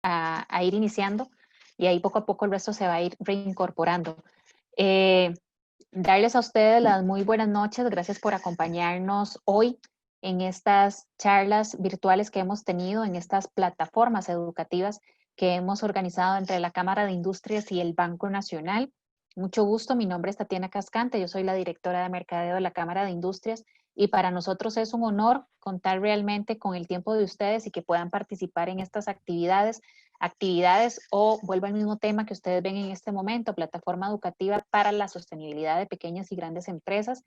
a ir iniciando y ahí poco a poco el resto se va a ir reincorporando. Darles a ustedes las muy buenas noches. Gracias por acompañarnos hoy en estas charlas virtuales que hemos tenido, en estas plataformas educativas que hemos organizado entre la Cámara de Industrias y el Banco Nacional. Mucho gusto, mi nombre es Tatiana Cascante, yo soy la directora de Mercadeo de la Cámara de Industrias y para nosotros es un honor contar realmente con el tiempo de ustedes y que puedan participar en estas actividades o vuelvo al mismo tema que ustedes ven en este momento, plataforma educativa para la sostenibilidad de pequeñas y grandes empresas.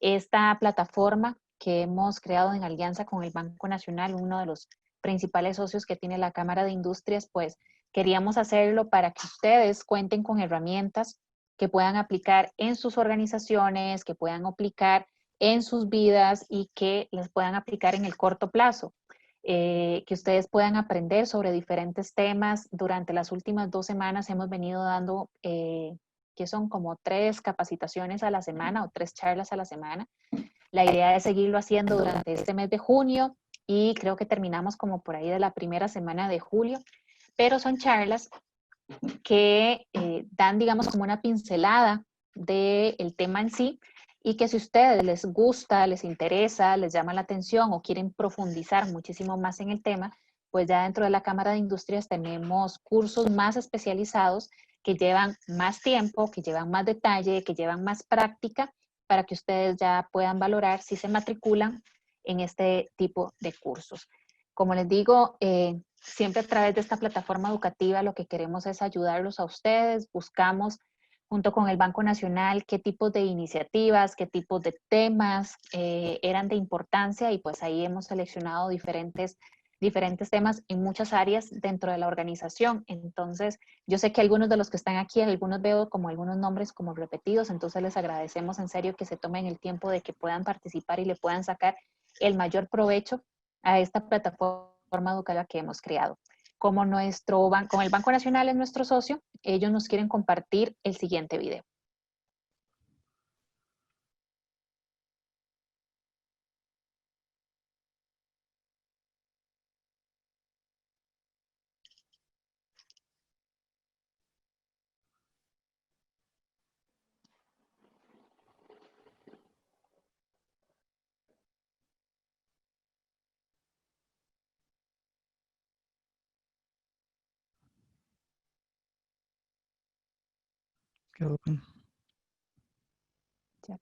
Esta plataforma que hemos creado en alianza con el Banco Nacional, uno de los principales socios que tiene la Cámara de Industrias, pues queríamos hacerlo para que ustedes cuenten con herramientas que puedan aplicar en sus organizaciones, que puedan aplicar en sus vidas y que las puedan aplicar en el corto plazo. Que ustedes puedan aprender sobre diferentes temas. Durante las últimas 2 semanas hemos venido dando, que son como 3 capacitaciones a la semana o 3 charlas a la semana. La idea es seguirlo haciendo durante este mes de junio y creo que terminamos como por ahí de la primera semana de julio, pero son charlas que dan, digamos, como una pincelada del tema en sí y que si a ustedes les gusta, les interesa, les llama la atención o quieren profundizar muchísimo más en el tema, pues ya dentro de la Cámara de Industrias tenemos cursos más especializados que llevan más tiempo, que llevan más detalle, que llevan más práctica para que ustedes ya puedan valorar si se matriculan en este tipo de cursos. Como les digo, siempre a través de esta plataforma educativa lo que queremos es ayudarlos a ustedes, buscamos junto con el Banco Nacional qué tipos de iniciativas, qué tipos de temas eran de importancia y pues ahí hemos seleccionado diferentes temas en muchas áreas dentro de la organización. Entonces, yo sé que algunos de los que están aquí, algunos veo como algunos nombres como repetidos, entonces les agradecemos en serio que se tomen el tiempo de que puedan participar y le puedan sacar el mayor provecho a esta plataforma educativa que hemos creado. Como el Banco Nacional es nuestro socio, ellos nos quieren compartir el siguiente video. Quedó open. Ya.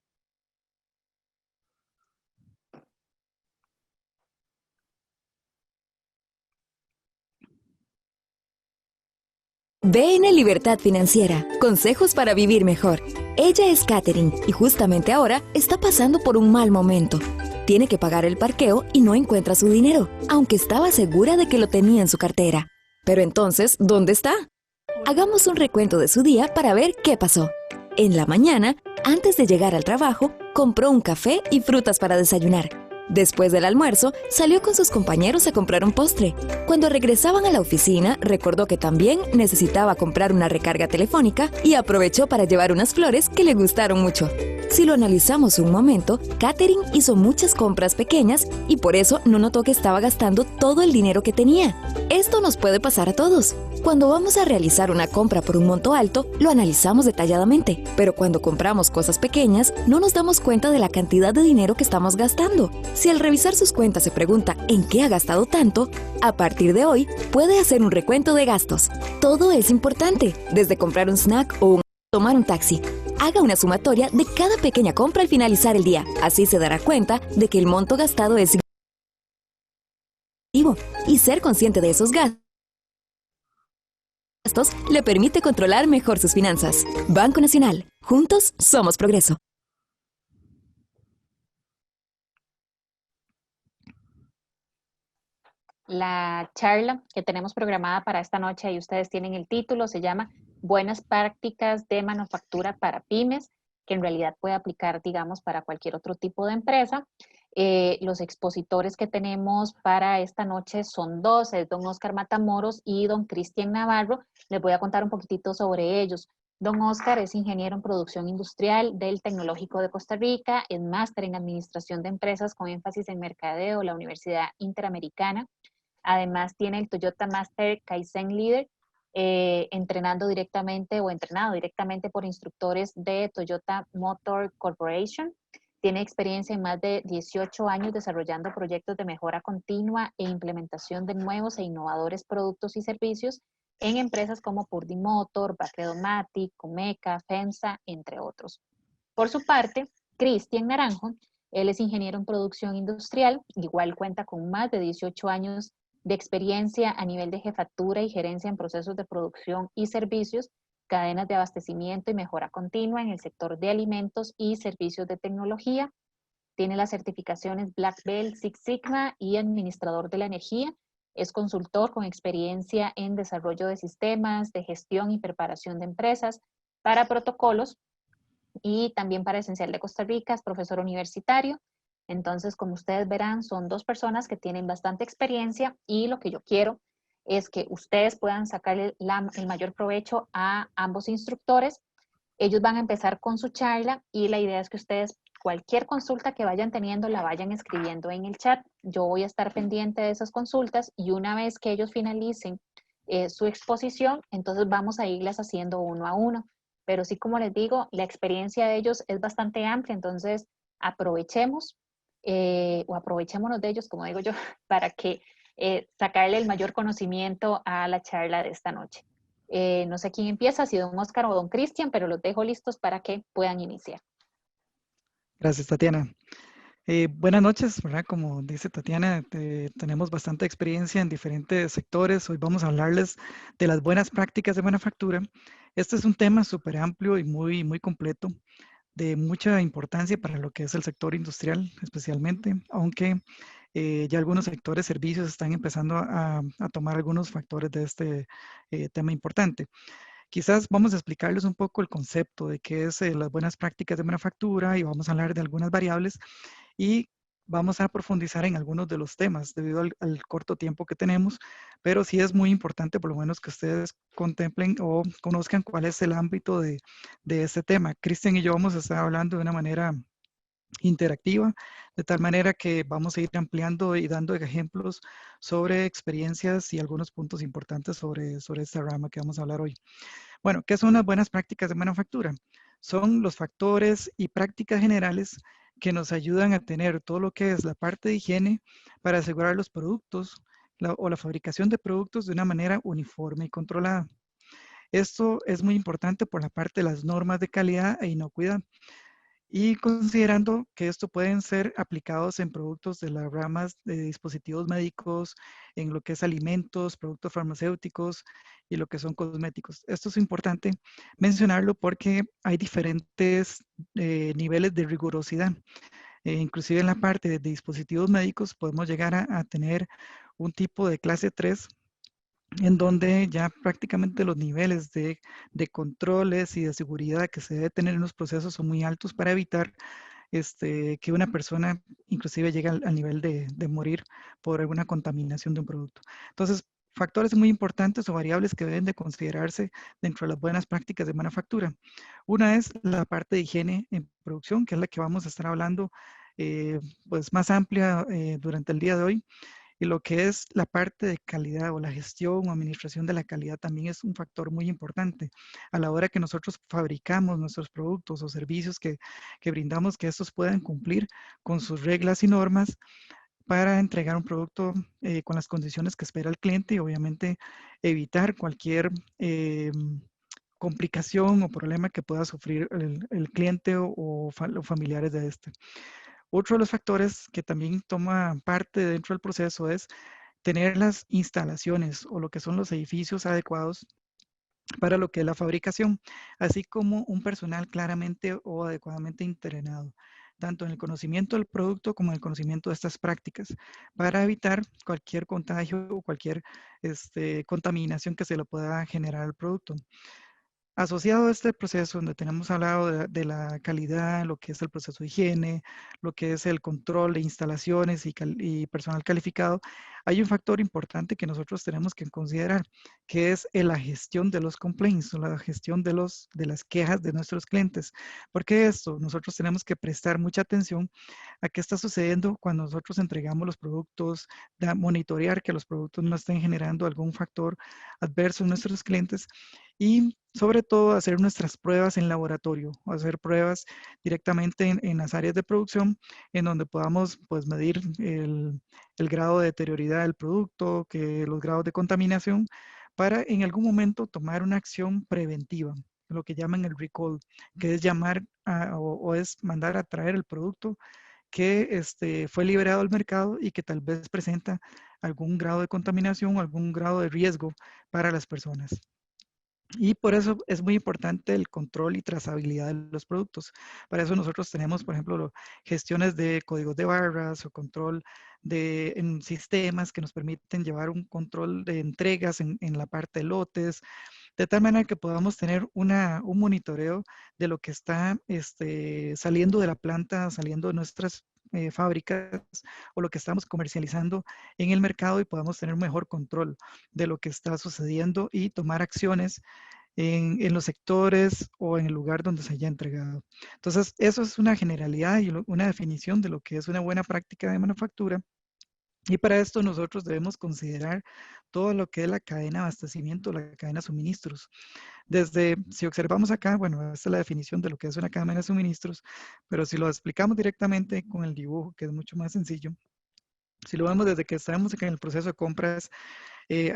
BN Libertad Financiera, consejos para vivir mejor. Ella es Katherine y justamente ahora está pasando por un mal momento. Tiene que pagar el parqueo y no encuentra su dinero, aunque estaba segura de que lo tenía en su cartera. Pero entonces, ¿dónde está? Hagamos un recuento de su día para ver qué pasó. En la mañana, antes de llegar al trabajo, compró un café y frutas para desayunar. Después del almuerzo, salió con sus compañeros a comprar un postre. Cuando regresaban a la oficina, recordó que también necesitaba comprar una recarga telefónica y aprovechó para llevar unas flores que le gustaron mucho. Si lo analizamos un momento, Katherine hizo muchas compras pequeñas y por eso no notó que estaba gastando todo el dinero que tenía. Esto nos puede pasar a todos. Cuando vamos a realizar una compra por un monto alto, lo analizamos detalladamente, pero cuando compramos cosas pequeñas, no nos damos cuenta de la cantidad de dinero que estamos gastando. Si al revisar sus cuentas se pregunta ¿en qué ha gastado tanto?, a partir de hoy puede hacer un recuento de gastos. Todo es importante, desde comprar un snack o tomar un taxi. Haga una sumatoria de cada pequeña compra al finalizar el día. Así se dará cuenta de que el monto gastado es significativo y ser consciente de esos gastos le permite controlar mejor sus finanzas. Banco Nacional. Juntos somos progreso. La charla que tenemos programada para esta noche, ahí ustedes tienen el título, se llama Buenas prácticas de manufactura para pymes, que en realidad puede aplicar, digamos, para cualquier otro tipo de empresa. Los expositores que tenemos para esta noche son 2, es don Oscar Matamoros y don Cristian Navarro. Les voy a contar un poquitito sobre ellos. Don Oscar es ingeniero en producción industrial del Tecnológico de Costa Rica, es máster en administración de empresas con énfasis en mercadeo, la Universidad Interamericana. Además tiene el Toyota Master Kaizen Leader, entrenado directamente por instructores de Toyota Motor Corporation. Tiene experiencia en más de 18 años desarrollando proyectos de mejora continua e implementación de nuevos e innovadores productos y servicios en empresas como Purdy Motor, Bacredomatic, Comeca, FEMSA, entre otros. Por su parte, Cristian Naranjo, él es ingeniero en producción industrial, igual cuenta con más de 18 años de experiencia a nivel de jefatura y gerencia en procesos de producción y servicios, cadenas de abastecimiento y mejora continua en el sector de alimentos y servicios de tecnología. Tiene las certificaciones Black Belt, Six Sigma y administrador de la energía. Es consultor con experiencia en desarrollo de sistemas, de gestión y preparación de empresas para protocolos y también para Esencial de Costa Rica, es profesor universitario. Entonces, como ustedes verán, son dos personas que tienen bastante experiencia y lo que yo quiero es que ustedes puedan sacarle el mayor provecho a ambos instructores. Ellos van a empezar con su charla y la idea es que ustedes cualquier consulta que vayan teniendo la vayan escribiendo en el chat. Yo voy a estar pendiente de esas consultas y una vez que ellos finalicen su exposición, entonces vamos a irlas haciendo uno a uno. Pero sí, como les digo, la experiencia de ellos es bastante amplia, entonces aprovechemos o aprovechémonos de ellos, como digo yo, para que sacarle el mayor conocimiento a la charla de esta noche. No sé quién empieza, si don Oscar o don Cristian, pero los dejo listos para que puedan iniciar. Gracias, Tatiana. Buenas noches, ¿verdad? Como dice Tatiana, tenemos bastante experiencia en diferentes sectores. Hoy vamos a hablarles de las buenas prácticas de manufactura. Este es un tema súper amplio y muy completo, de mucha importancia para lo que es el sector industrial especialmente, aunque ya algunos sectores servicios están empezando a tomar algunos factores de este tema importante. Quizás vamos a explicarles un poco el concepto de qué es las buenas prácticas de manufactura y vamos a hablar de algunas variables y vamos a profundizar en algunos de los temas debido al corto tiempo que tenemos, pero sí es muy importante por lo menos que ustedes contemplen o conozcan cuál es el ámbito de este tema. Cristian y yo vamos a estar hablando de una manera interactiva, de tal manera que vamos a ir ampliando y dando ejemplos sobre experiencias y algunos puntos importantes sobre esta rama que vamos a hablar hoy. Bueno, ¿qué son las buenas prácticas de manufactura? Son los factores y prácticas generales que nos ayudan a tener todo lo que es la parte de higiene para asegurar los productos o la fabricación de productos de una manera uniforme y controlada. Esto es muy importante por la parte de las normas de calidad e inocuidad. Y considerando que esto pueden ser aplicados en productos de las ramas de dispositivos médicos, en lo que es alimentos, productos farmacéuticos y lo que son cosméticos. Esto es importante mencionarlo porque hay diferentes niveles de rigurosidad. Inclusive en la parte de dispositivos médicos podemos llegar a tener un tipo de clase 3 en donde ya prácticamente los niveles de controles y de seguridad que se debe tener en los procesos son muy altos para evitar que una persona inclusive llegue al nivel de morir por alguna contaminación de un producto. Entonces, factores muy importantes o variables que deben de considerarse dentro de las buenas prácticas de manufactura. Una es la parte de higiene en producción, que es la que vamos a estar hablando pues más amplia durante el día de hoy. Y lo que es la parte de calidad o la gestión o administración de la calidad también es un factor muy importante a la hora que nosotros fabricamos nuestros productos o servicios que brindamos, que estos puedan cumplir con sus reglas y normas para entregar un producto con las condiciones que espera el cliente y obviamente evitar cualquier complicación o problema que pueda sufrir el cliente o familiares de este. Otro de los factores que también toma parte dentro del proceso es tener las instalaciones o lo que son los edificios adecuados para lo que es la fabricación, así como un personal claramente o adecuadamente entrenado, tanto en el conocimiento del producto como en el conocimiento de estas prácticas, para evitar cualquier contagio o cualquier contaminación que se le pueda generar al producto. Asociado a este proceso donde tenemos hablado de la calidad, lo que es el proceso de higiene, lo que es el control de instalaciones y personal calificado, hay un factor importante que nosotros tenemos que considerar, que es la gestión de los complaints, o la gestión de las quejas de nuestros clientes. ¿Por qué esto? Nosotros tenemos que prestar mucha atención a qué está sucediendo cuando nosotros entregamos los productos, monitorear que los productos no estén generando algún factor adverso en nuestros clientes y sobre todo hacer nuestras pruebas en laboratorio, hacer pruebas directamente en las áreas de producción en donde podamos pues medir el grado de deterioridad del producto, los grados de contaminación para en algún momento tomar una acción preventiva, lo que llaman el recall, que es llamar o es mandar a traer el producto que fue liberado al mercado y que tal vez presenta algún grado de contaminación o algún grado de riesgo para las personas. Y por eso es muy importante el control y trazabilidad de los productos. Para eso nosotros tenemos, por ejemplo, gestiones de códigos de barras o control en sistemas que nos permiten llevar un control de entregas en la parte de lotes, de tal manera que podamos tener un monitoreo de lo que está saliendo de la planta, saliendo de nuestras fábricas o lo que estamos comercializando en el mercado y podamos tener un mejor control de lo que está sucediendo y tomar acciones en los sectores o en el lugar donde se haya entregado. Entonces, eso es una generalidad y una definición de lo que es una buena práctica de manufactura. Y para esto nosotros debemos considerar todo lo que es la cadena de abastecimiento, la cadena de suministros. Si observamos acá, bueno, esta es la definición de lo que es una cadena de suministros, pero si lo explicamos directamente con el dibujo, que es mucho más sencillo, si lo vemos desde que estamos en el proceso de compras,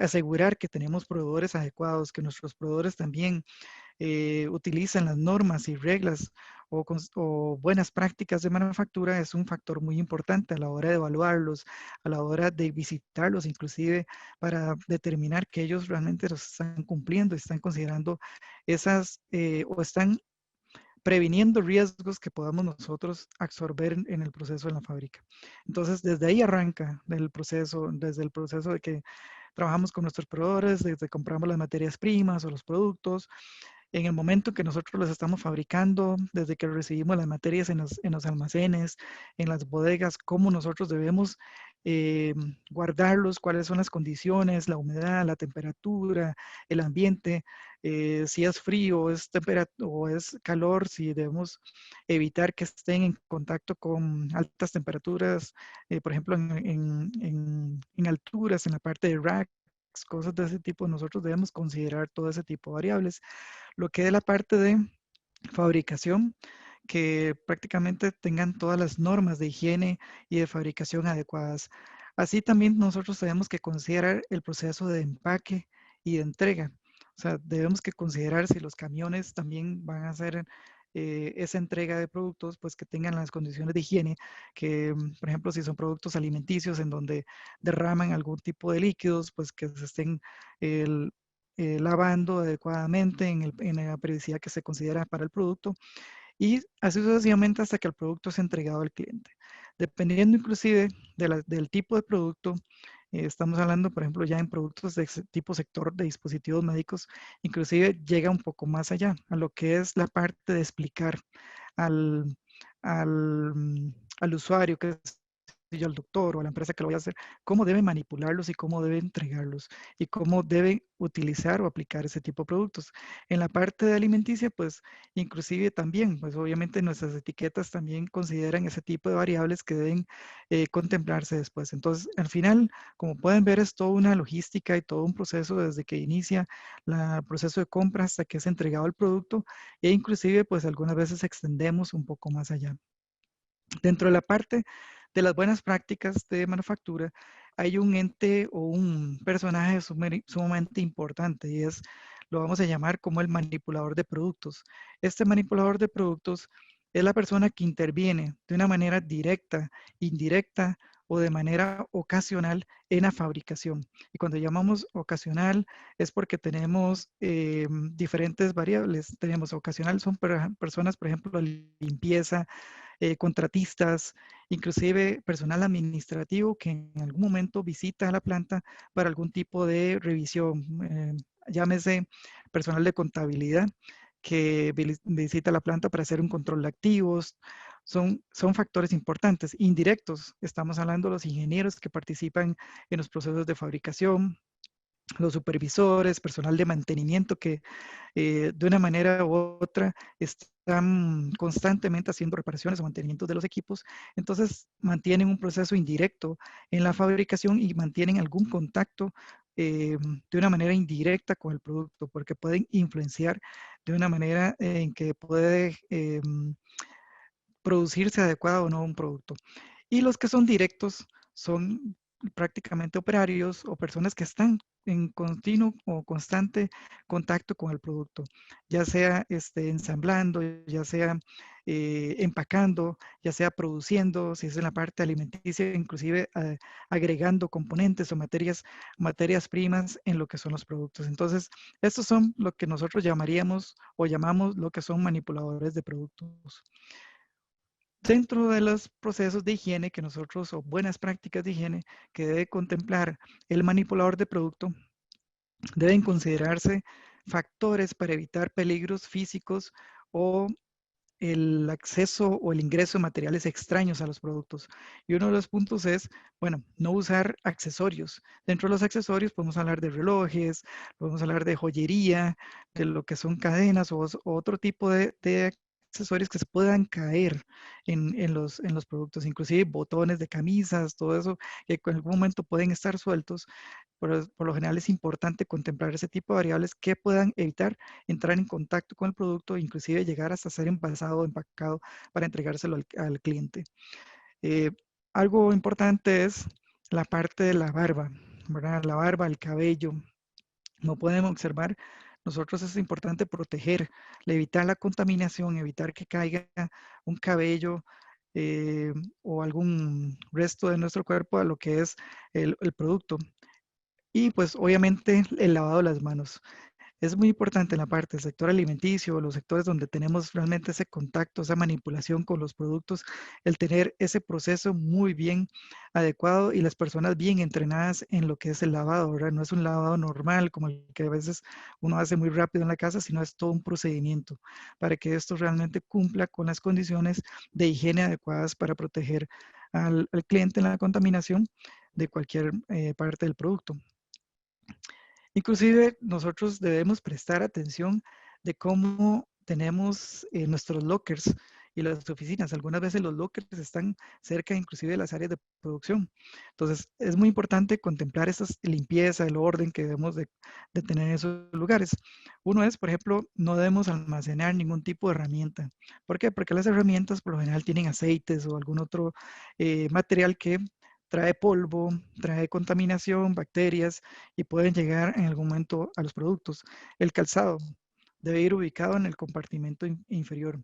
asegurar que tenemos proveedores adecuados, que nuestros proveedores también utilizan las normas y reglas o buenas prácticas de manufactura es un factor muy importante a la hora de evaluarlos, a la hora de visitarlos, inclusive para determinar que ellos realmente los están cumpliendo, están considerando o están previniendo riesgos que podamos nosotros absorber en el proceso de la fábrica. Entonces, desde ahí arranca desde el proceso de que trabajamos con nuestros proveedores, desde compramos las materias primas o los productos, en el momento que nosotros los estamos fabricando, desde que recibimos las materias en los almacenes, en las bodegas, cómo nosotros debemos guardarlos, cuáles son las condiciones, la humedad, la temperatura, el ambiente, si es frío o es calor, si debemos evitar que estén en contacto con altas temperaturas, por ejemplo, en alturas, en la parte de racks, cosas de ese tipo, nosotros debemos considerar todo ese tipo de variables. Lo que es la parte de fabricación, que prácticamente tengan todas las normas de higiene y de fabricación adecuadas. Así también nosotros tenemos que considerar el proceso de empaque y de entrega. O sea, debemos que considerar si los camiones también van a hacer esa entrega de productos, pues que tengan las condiciones de higiene, que por ejemplo si son productos alimenticios en donde derraman algún tipo de líquidos, pues que se estén lavando adecuadamente en la periodicidad que se considera para el producto y así sucesivamente hasta que el producto es entregado al cliente. Dependiendo inclusive del tipo de producto, estamos hablando, por ejemplo, ya en productos de tipo sector de dispositivos médicos, inclusive llega un poco más allá, a lo que es la parte de explicar al, al usuario, que es al doctor o a la empresa que lo vaya a hacer, cómo debe manipularlos y cómo debe entregarlos y cómo debe utilizar o aplicar ese tipo de productos. En la parte de alimenticia, pues inclusive también, pues obviamente nuestras etiquetas también consideran ese tipo de variables que deben contemplarse después. Entonces, al final, como pueden ver, es toda una logística y todo un proceso desde que inicia el proceso de compra hasta que es entregado el producto e inclusive, pues algunas veces extendemos un poco más allá. Dentro de la parte de las buenas prácticas de manufactura, hay un ente o un personaje sumamente importante y lo vamos a llamar como el manipulador de productos. Este manipulador de productos es la persona que interviene de una manera directa, indirecta o de manera ocasional en la fabricación. Y cuando llamamos ocasional es porque tenemos diferentes variables. Tenemos ocasional, son personas, por ejemplo, limpieza, contratistas, inclusive personal administrativo que en algún momento visita la planta para algún tipo de revisión. Llámese personal de contabilidad que visita la planta para hacer un control de activos. Son factores importantes. Indirectos, estamos hablando de los ingenieros que participan en los procesos de fabricación, los supervisores, personal de mantenimiento que de una manera u otra están constantemente haciendo reparaciones o mantenimientos de los equipos. Entonces mantienen un proceso indirecto en la fabricación y mantienen algún contacto de una manera indirecta con el producto, porque pueden influenciar de una manera en que puede producirse adecuado o no un producto. Y los que son directos son prácticamente operarios o personas que están en continuo o constante contacto con el producto, ya sea ensamblando, ya sea empacando, ya sea produciendo, si es en la parte alimenticia, inclusive agregando componentes o materias primas en lo que son los productos. Entonces, estos son lo que nosotros llamaríamos o llamamos lo que son manipuladores de productos. Dentro de los procesos de higiene que nosotros, o buenas prácticas de higiene que debe contemplar el manipulador de producto, deben considerarse factores para evitar peligros físicos o el acceso o el ingreso de materiales extraños a los productos. Y uno de los puntos es, bueno, no usar accesorios. Dentro de los accesorios podemos hablar de relojes, podemos hablar de joyería, de lo que son cadenas o otro tipo de accesorios que se puedan caer en los productos, inclusive botones de camisas, todo eso que en algún momento pueden estar sueltos. Por lo general es importante contemplar ese tipo de variables que puedan evitar entrar en contacto con el producto, inclusive llegar hasta ser envasado o empacado para entregárselo al cliente. Algo importante es la parte de la barba, ¿verdad? La barba, el cabello. No podemos observar, nosotros es importante proteger, evitar la contaminación, evitar que caiga un cabello o algún resto de nuestro cuerpo a lo que es el producto. Y pues obviamente el lavado de las manos. Es muy importante en la parte del sector alimenticio, los sectores donde tenemos realmente ese contacto, esa manipulación con los productos, el tener ese proceso muy bien adecuado y las personas bien entrenadas en lo que es el lavado, ¿verdad? No es un lavado normal como el que a veces uno hace muy rápido en la casa, sino es todo un procedimiento para que esto realmente cumpla con las condiciones de higiene adecuadas para proteger al cliente en la contaminación de cualquier parte del producto. Inclusive nosotros debemos prestar atención de cómo tenemos nuestros lockers y las oficinas. Algunas veces los lockers están cerca inclusive de las áreas de producción. Entonces es muy importante contemplar esa limpieza, el orden que debemos de tener en esos lugares. Uno es, por ejemplo, no debemos almacenar ningún tipo de herramienta. ¿Por qué? Porque las herramientas por lo general tienen aceites o algún otro material que trae polvo, trae contaminación, bacterias y pueden llegar en algún momento a los productos. El calzado debe ir ubicado en el compartimento inferior.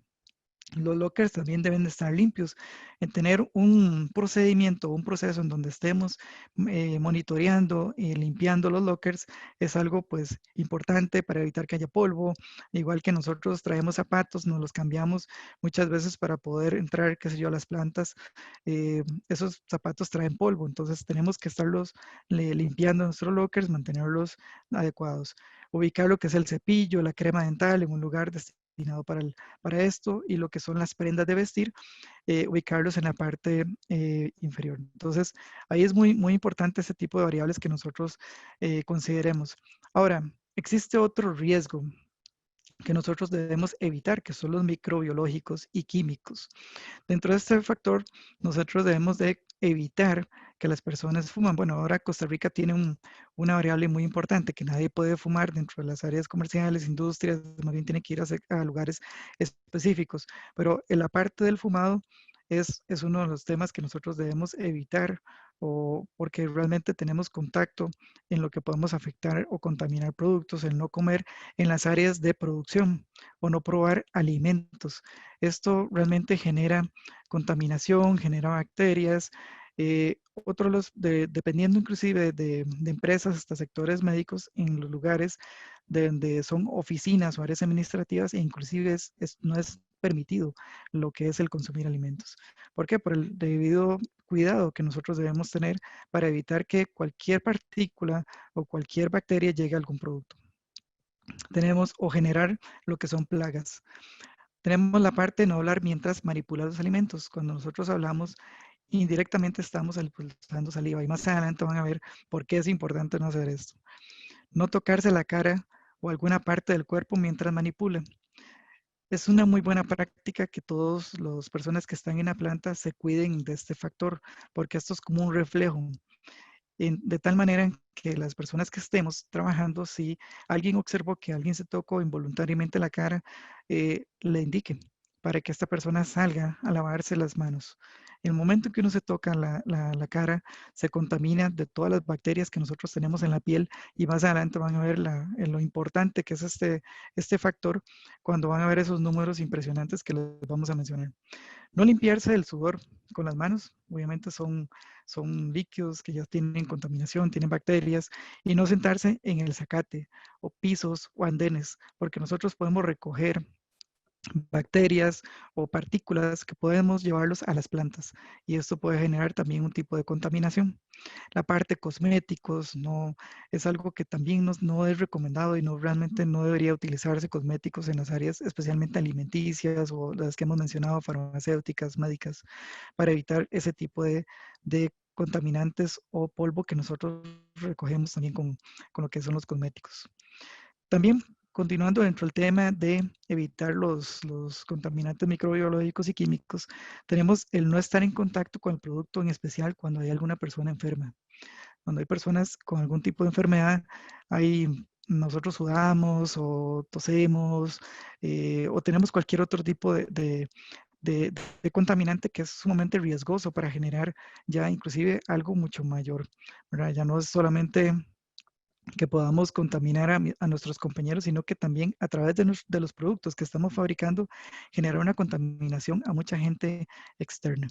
Los lockers también deben de estar limpios. En tener un procedimiento, un proceso en donde estemos monitoreando y limpiando los lockers es algo pues importante para evitar que haya polvo. Igual que nosotros traemos zapatos, nos los cambiamos muchas veces para poder entrar, qué sé yo, a las plantas. Esos zapatos traen polvo, entonces tenemos que estarlos limpiando nuestros lockers, mantenerlos adecuados. Ubicar lo que es el cepillo, la crema dental en un lugar destinado para esto y lo que son las prendas de vestir, ubicarlos en la parte inferior. Entonces, ahí es muy, muy importante ese tipo de variables que nosotros consideremos. Ahora, existe otro riesgo que nosotros debemos evitar, que son los microbiológicos y químicos. Dentro de este factor, nosotros debemos de evitar que las personas fuman. Bueno, ahora Costa Rica tiene una variable muy importante, que nadie puede fumar dentro de las áreas comerciales, industrias, más bien tiene que ir a lugares específicos. Pero en la parte del fumado es uno de los temas que nosotros debemos evitar porque realmente tenemos contacto en lo que podemos afectar o contaminar productos, el no comer en las áreas de producción o no probar alimentos. Esto realmente genera contaminación, genera bacterias Dependiendo inclusive de empresas hasta sectores médicos, en los lugares donde son oficinas o áreas administrativas, e inclusive no es permitido lo que es el consumir alimentos. ¿Por qué? Por el debido cuidado que nosotros debemos tener para evitar que cualquier partícula o cualquier bacteria llegue a algún producto. Tenemos o generar lo que son plagas. Tenemos la parte de no hablar mientras manipulas los alimentos. Cuando nosotros hablamos, indirectamente estamos expulsando saliva, y más adelante van a ver por qué es importante no hacer esto. No tocarse la cara o alguna parte del cuerpo mientras manipulan. Es una muy buena práctica que todas las personas que están en la planta se cuiden de este factor, porque esto es como un reflejo. De tal manera que las personas que estemos trabajando, si alguien observó que alguien se tocó involuntariamente la cara, le indique para que esta persona salga a lavarse las manos. En el momento en que uno se toca la cara, se contamina de todas las bacterias que nosotros tenemos en la piel, y más adelante van a ver lo importante que es este factor cuando van a ver esos números impresionantes que les vamos a mencionar. No limpiarse el sudor con las manos, obviamente son líquidos que ya tienen contaminación, tienen bacterias, y no sentarse en el zacate o pisos o andenes, porque nosotros podemos recoger bacterias o partículas que podemos llevarlos a las plantas, y esto puede generar también un tipo de contaminación. La parte cosméticos no es algo que también no es recomendado, y realmente no debería utilizarse cosméticos en las áreas especialmente alimenticias o las que hemos mencionado, farmacéuticas, médicas, para evitar ese tipo de contaminantes o polvo que nosotros recogemos también con lo que son los cosméticos. También, continuando dentro del tema de evitar los contaminantes microbiológicos y químicos, tenemos el no estar en contacto con el producto, en especial cuando hay alguna persona enferma. Cuando hay personas con algún tipo de enfermedad, nosotros sudamos o tosemos, o tenemos cualquier otro tipo de contaminante que es sumamente riesgoso para generar ya inclusive algo mucho mayor, ¿verdad? Ya no es solamente que podamos contaminar a nuestros compañeros, sino que también a través de los productos que estamos fabricando, generar una contaminación a mucha gente externa.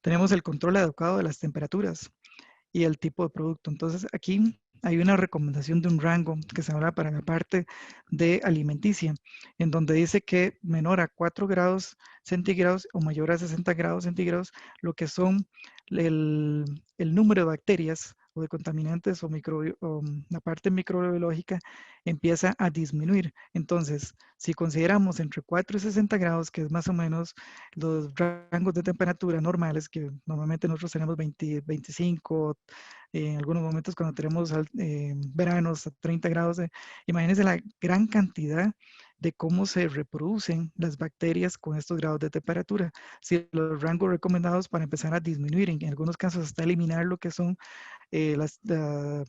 Tenemos el control adecuado de las temperaturas y el tipo de producto. Entonces, aquí hay una recomendación de un rango que se habla para la parte de alimenticia, en donde dice que menor a 4 grados centígrados o mayor a 60 grados centígrados, lo que son el número de bacterias o de contaminantes o la parte microbiológica empieza a disminuir. Entonces, si consideramos entre 4 y 60 grados, que es más o menos los rangos de temperatura normales, que normalmente nosotros tenemos 20, 25, en algunos momentos cuando tenemos veranos a 30 grados, imagínense la gran cantidad de cómo se reproducen las bacterias con estos grados de temperatura. Si los rangos recomendados para empezar a disminuir, en algunos casos hasta eliminar lo que son la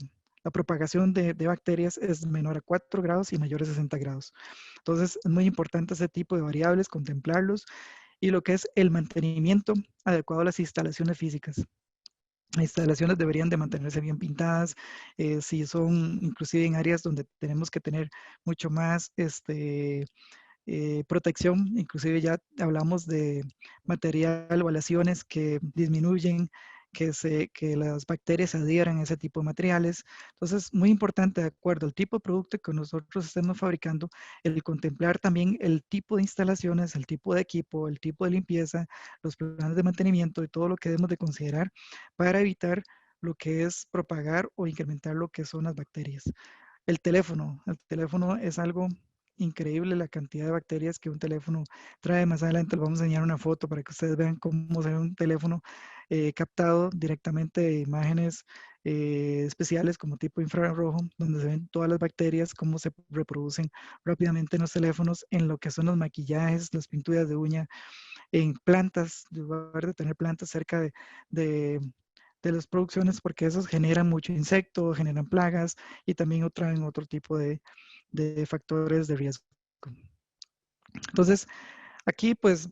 propagación de bacterias, es menor a 4 grados y mayor a 60 grados. Entonces, es muy importante ese tipo de variables, contemplarlos, y lo que es el mantenimiento adecuado a las instalaciones físicas. Las instalaciones deberían de mantenerse bien pintadas, si son inclusive en áreas donde tenemos que tener mucho más protección, inclusive ya hablamos de material o aleaciones que disminuyen que las bacterias adhieran a ese tipo de materiales. Entonces, muy importante, de acuerdo al tipo de producto que nosotros estemos fabricando, el contemplar también el tipo de instalaciones, el tipo de equipo, el tipo de limpieza, los planes de mantenimiento y todo lo que debemos de considerar para evitar lo que es propagar o incrementar lo que son las bacterias. El teléfono es algo increíble, la cantidad de bacterias que un teléfono trae. Más adelante les vamos a enseñar una foto para que ustedes vean cómo se ve un teléfono captado directamente de imágenes especiales como tipo infrarrojo, donde se ven todas las bacterias, cómo se reproducen rápidamente en los teléfonos, en lo que son los maquillajes, las pinturas de uña, en plantas, en lugar de tener plantas cerca de las producciones, porque esos generan mucho insecto, generan plagas y también traen otro tipo de factores de riesgo. Entonces, aquí pues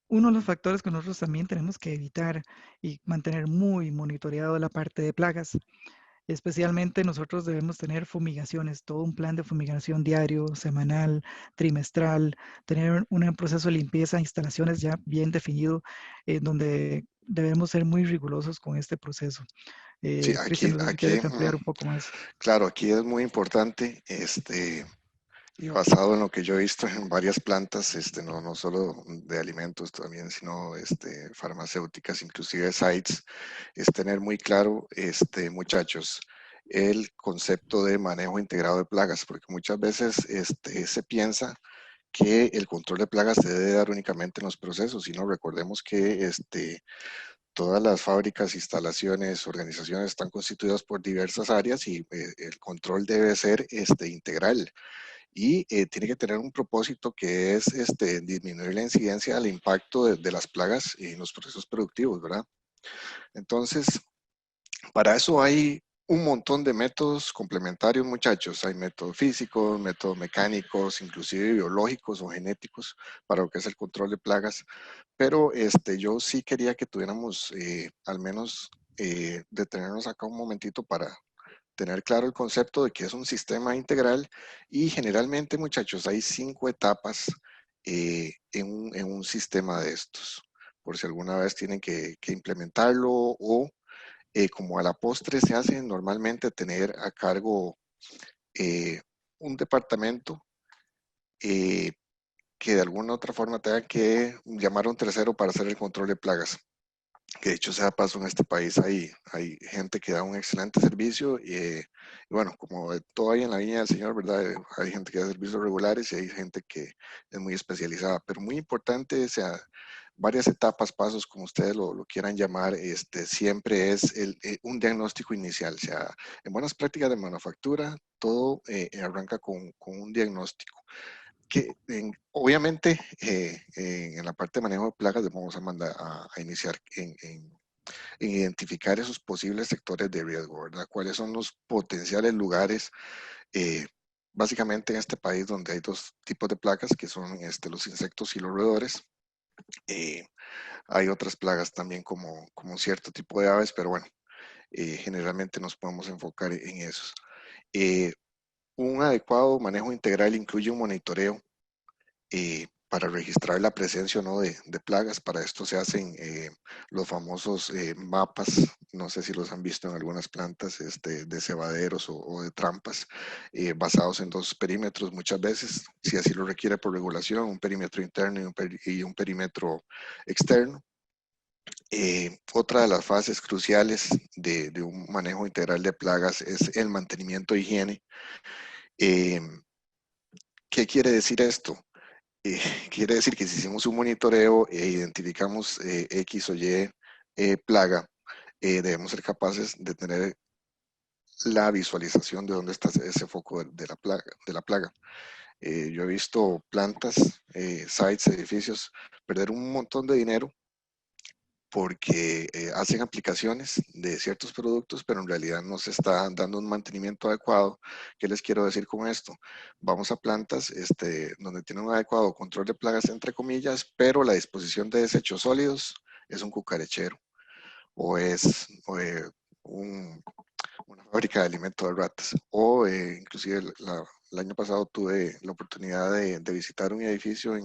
uno de los factores que nosotros también tenemos que evitar y mantener muy monitoreado la parte de plagas. Especialmente nosotros debemos tener fumigaciones, todo un plan de fumigación diario, semanal, trimestral, tener un proceso de limpieza, instalaciones ya bien definido, donde debemos ser muy rigurosos con este proceso. Sí, Cristian, no sé si quieres ampliar un poco más. claro, aquí es muy importante, y basado en lo que yo he visto en varias plantas, no solo de alimentos también, sino farmacéuticas, inclusive sites, es tener muy claro, muchachos, el concepto de manejo integrado de plagas, porque muchas veces se piensa que el control de plagas se debe dar únicamente en los procesos, sino recordemos que todas las fábricas, instalaciones, organizaciones están constituidas por diversas áreas y el control debe ser integral y tiene que tener un propósito que es disminuir la incidencia del impacto de las plagas en los procesos productivos, ¿verdad? Entonces, para eso hay un montón de métodos complementarios, muchachos. Hay métodos físicos, métodos mecánicos, inclusive biológicos o genéticos para lo que es el control de plagas. Pero yo sí quería que tuviéramos al menos detenernos acá un momentito para tener claro el concepto de que es un sistema integral y generalmente, muchachos, hay 5 etapas en un sistema de estos, por si alguna vez tienen que implementarlo o como a la postre se hace normalmente tener a cargo eh, un departamento eh, que de alguna otra forma tenga que llamar a un tercero para hacer el control de plagas. Que dicho sea paso, en este país hay gente que da un excelente servicio y bueno, como todo hay en la viña del Señor, ¿verdad? Hay gente que da servicios regulares y hay gente que es muy especializada, pero muy importante, o sea, varias etapas, pasos, como ustedes lo quieran llamar, siempre es un diagnóstico inicial, o sea, en buenas prácticas de manufactura, todo arranca con un diagnóstico que obviamente en la parte de manejo de plagas vamos a mandar a iniciar en identificar esos posibles sectores de riesgo, ¿verdad? ¿Cuáles son los potenciales lugares, eh, básicamente en este país donde hay 2 tipos de plagas, que son los insectos y los roedores? Hay otras plagas también como cierto tipo de aves, pero bueno, generalmente nos podemos enfocar en esos. Eh, un adecuado manejo integral incluye un monitoreo para registrar la presencia o no de plagas. Para esto se hacen los famosos mapas, no sé si los han visto en algunas plantas de cebaderos o de trampas, basados en 2 perímetros muchas veces, si así lo requiere por regulación, un perímetro interno y un perímetro externo. Otra de las fases cruciales de un manejo integral de plagas es el mantenimiento de higiene. ¿Qué quiere decir esto? Quiere decir que si hicimos un monitoreo e identificamos X o Y plaga, debemos ser capaces de tener la visualización de dónde está ese foco de la plaga. Yo he visto plantas, sites, edificios perder un montón de dinero porque hacen aplicaciones de ciertos productos, pero en realidad no se está dando un mantenimiento adecuado. ¿Qué les quiero decir con esto? Vamos a plantas donde tienen un adecuado control de plagas, entre comillas, pero la disposición de desechos sólidos es un cucarechero o es una fábrica de alimentos de ratas. O inclusive el año pasado tuve la oportunidad de visitar un edificio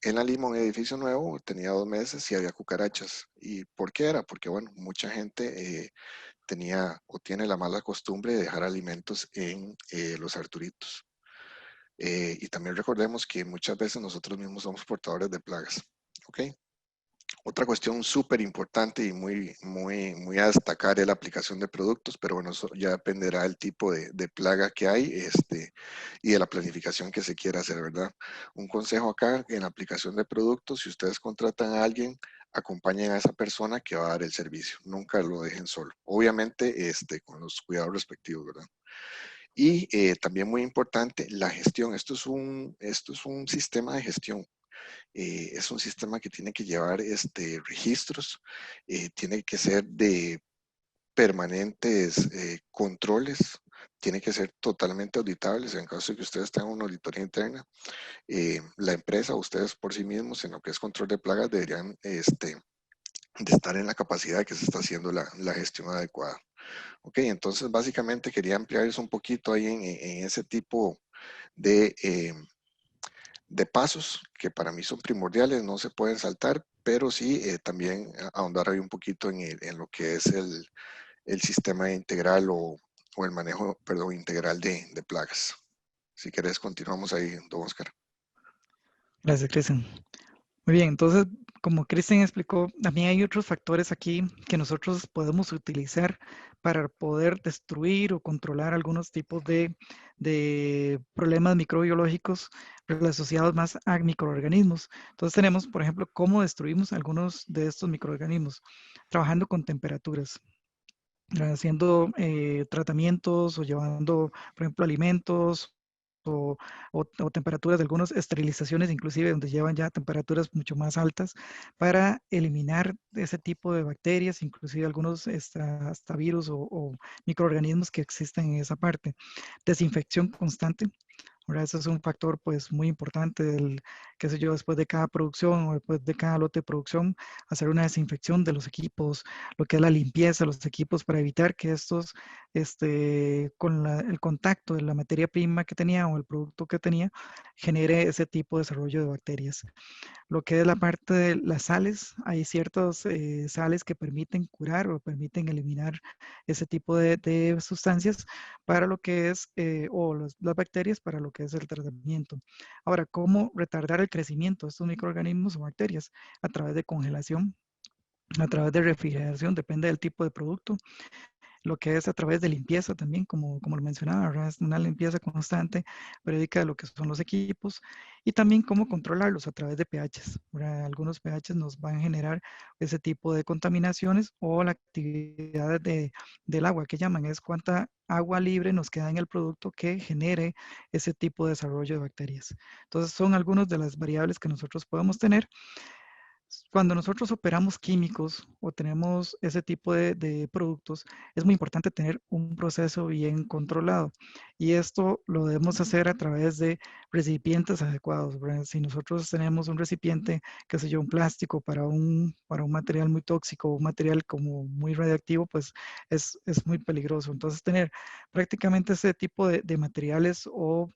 en La Lima, un edificio nuevo, tenía 2 meses y había cucarachas. ¿Y por qué era? Porque, bueno, mucha gente tenía o tiene la mala costumbre de dejar alimentos en los arturitos. Y también recordemos que muchas veces nosotros mismos somos portadores de plagas. ¿Ok? Otra cuestión súper importante y muy a destacar es la aplicación de productos, pero bueno, eso ya dependerá del tipo de plaga que hay y de la planificación que se quiera hacer, ¿verdad? Un consejo acá, en la aplicación de productos, si ustedes contratan a alguien, acompañen a esa persona que va a dar el servicio. Nunca lo dejen solo. Obviamente, con los cuidados respectivos, ¿verdad? Y también muy importante, la gestión. Esto es un sistema de gestión. Es un sistema que tiene que llevar registros, tiene que ser de permanentes controles, tiene que ser totalmente auditables en caso de que ustedes tengan una auditoría interna. La empresa, ustedes por sí mismos, en lo que es control de plagas, deberían de estar en la capacidad de que se está haciendo la gestión adecuada. Ok, entonces básicamente quería ampliar eso un poquito ahí en ese tipo de de pasos que para mí son primordiales, no se pueden saltar, pero sí también ahondar ahí un poquito en lo que es el sistema integral o el manejo, perdón, integral de plagas. Si querés, continuamos ahí, don Oscar. Gracias, Cristian. Muy bien, entonces, como Cristian explicó, también hay otros factores aquí que nosotros podemos utilizar para poder destruir o controlar algunos tipos de problemas microbiológicos asociados más a microorganismos. Entonces tenemos, por ejemplo, cómo destruimos algunos de estos microorganismos, trabajando con temperaturas, haciendo tratamientos o llevando, por ejemplo, alimentos o temperaturas de algunas esterilizaciones, inclusive donde llevan ya temperaturas mucho más altas para eliminar ese tipo de bacterias, inclusive algunos hasta virus o microorganismos que existen en esa parte. Desinfección constante. ¿Verdad? Eso es un factor pues muy importante, qué sé yo, después de cada producción o después de cada lote de producción, hacer una desinfección de los equipos, lo que es la limpieza de los equipos para evitar que estos, con el contacto de la materia prima que tenía o el producto que tenía, genere ese tipo de desarrollo de bacterias. Lo que es la parte de las sales, hay ciertas sales que permiten curar o permiten eliminar ese tipo de sustancias para lo que es, o las bacterias para lo que es el tratamiento. Ahora, ¿cómo retardar el crecimiento de estos microorganismos o bacterias? A través de congelación, a través de refrigeración, depende del tipo de producto. Lo que es a través de limpieza también, como lo mencionaba, ¿verdad? Es una limpieza constante, periódica de lo que son los equipos y también cómo controlarlos a través de pHs, ¿verdad? Algunos pHs nos van a generar ese tipo de contaminaciones o la actividad del agua que llaman, es cuánta agua libre nos queda en el producto que genere ese tipo de desarrollo de bacterias. Entonces son algunas de las variables que nosotros podemos tener. Cuando nosotros operamos químicos o tenemos ese tipo de productos, es muy importante tener un proceso bien controlado. Y esto lo debemos hacer a través de recipientes adecuados, ¿verdad? Si nosotros tenemos un recipiente, qué sé yo, un plástico para un material muy tóxico, un material como muy radiactivo, pues es muy peligroso. Entonces, tener prácticamente ese tipo de materiales o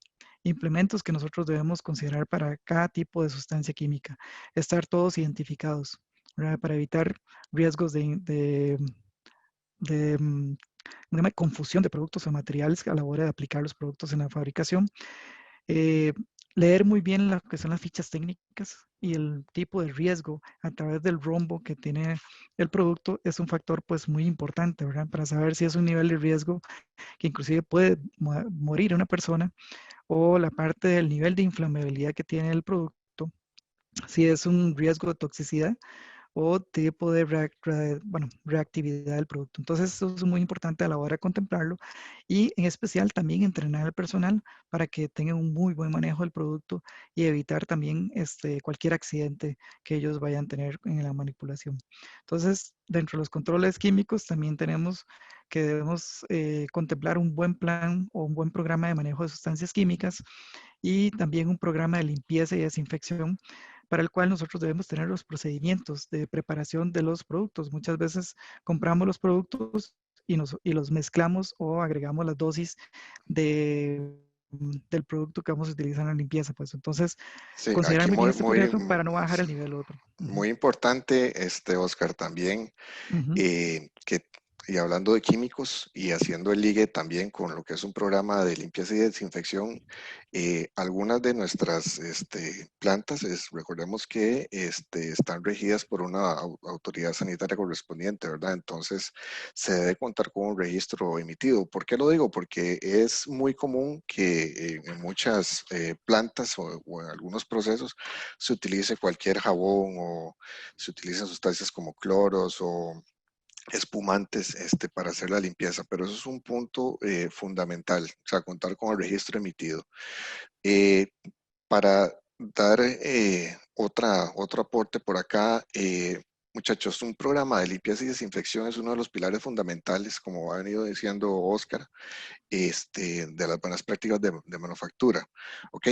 implementos que nosotros debemos considerar para cada tipo de sustancia química, estar todos identificados, ¿verdad? Para evitar riesgos de una confusión de productos o materiales a la hora de aplicar los productos en la fabricación. Eh, Leer muy bien lo que son las fichas técnicas y el tipo de riesgo a través del rombo que tiene el producto es un factor pues muy importante, ¿verdad? Para saber si es un nivel de riesgo que inclusive puede morir una persona o la parte del nivel de inflamabilidad que tiene el producto, si es un riesgo de toxicidad o tipo de reactividad del producto. Entonces, eso es muy importante a la hora de contemplarlo y en especial también entrenar al personal para que tengan un muy buen manejo del producto y evitar también cualquier accidente que ellos vayan a tener en la manipulación. Entonces, dentro de los controles químicos también tenemos que debemos contemplar un buen plan o un buen programa de manejo de sustancias químicas y también un programa de limpieza y desinfección para el cual nosotros debemos tener los procedimientos de preparación de los productos. Muchas veces compramos los productos y los mezclamos o agregamos las dosis del producto que vamos a utilizar en la limpieza. Pues entonces, Sí, considerar aquí muy bien muy, este proceso para no bajar el nivel otro. muy importante, Oscar, también Ujú. que, y hablando de químicos y haciendo el ligue también con lo que es un programa de limpieza y desinfección, algunas de nuestras plantas, recordemos que están regidas por una autoridad sanitaria correspondiente, ¿verdad? Entonces, se debe contar con un registro emitido. ¿Por qué lo digo? Porque es muy común que en muchas plantas o en algunos procesos se utilice cualquier jabón o se utilizan sustancias como cloros o espumantes para hacer la limpieza, pero eso es un punto fundamental, o sea, contar con el registro emitido. Eh, para dar otro aporte por acá, muchachos, un programa de limpieza y desinfección es uno de los pilares fundamentales, como ha venido diciendo Oscar, de las buenas prácticas de manufactura. Ok,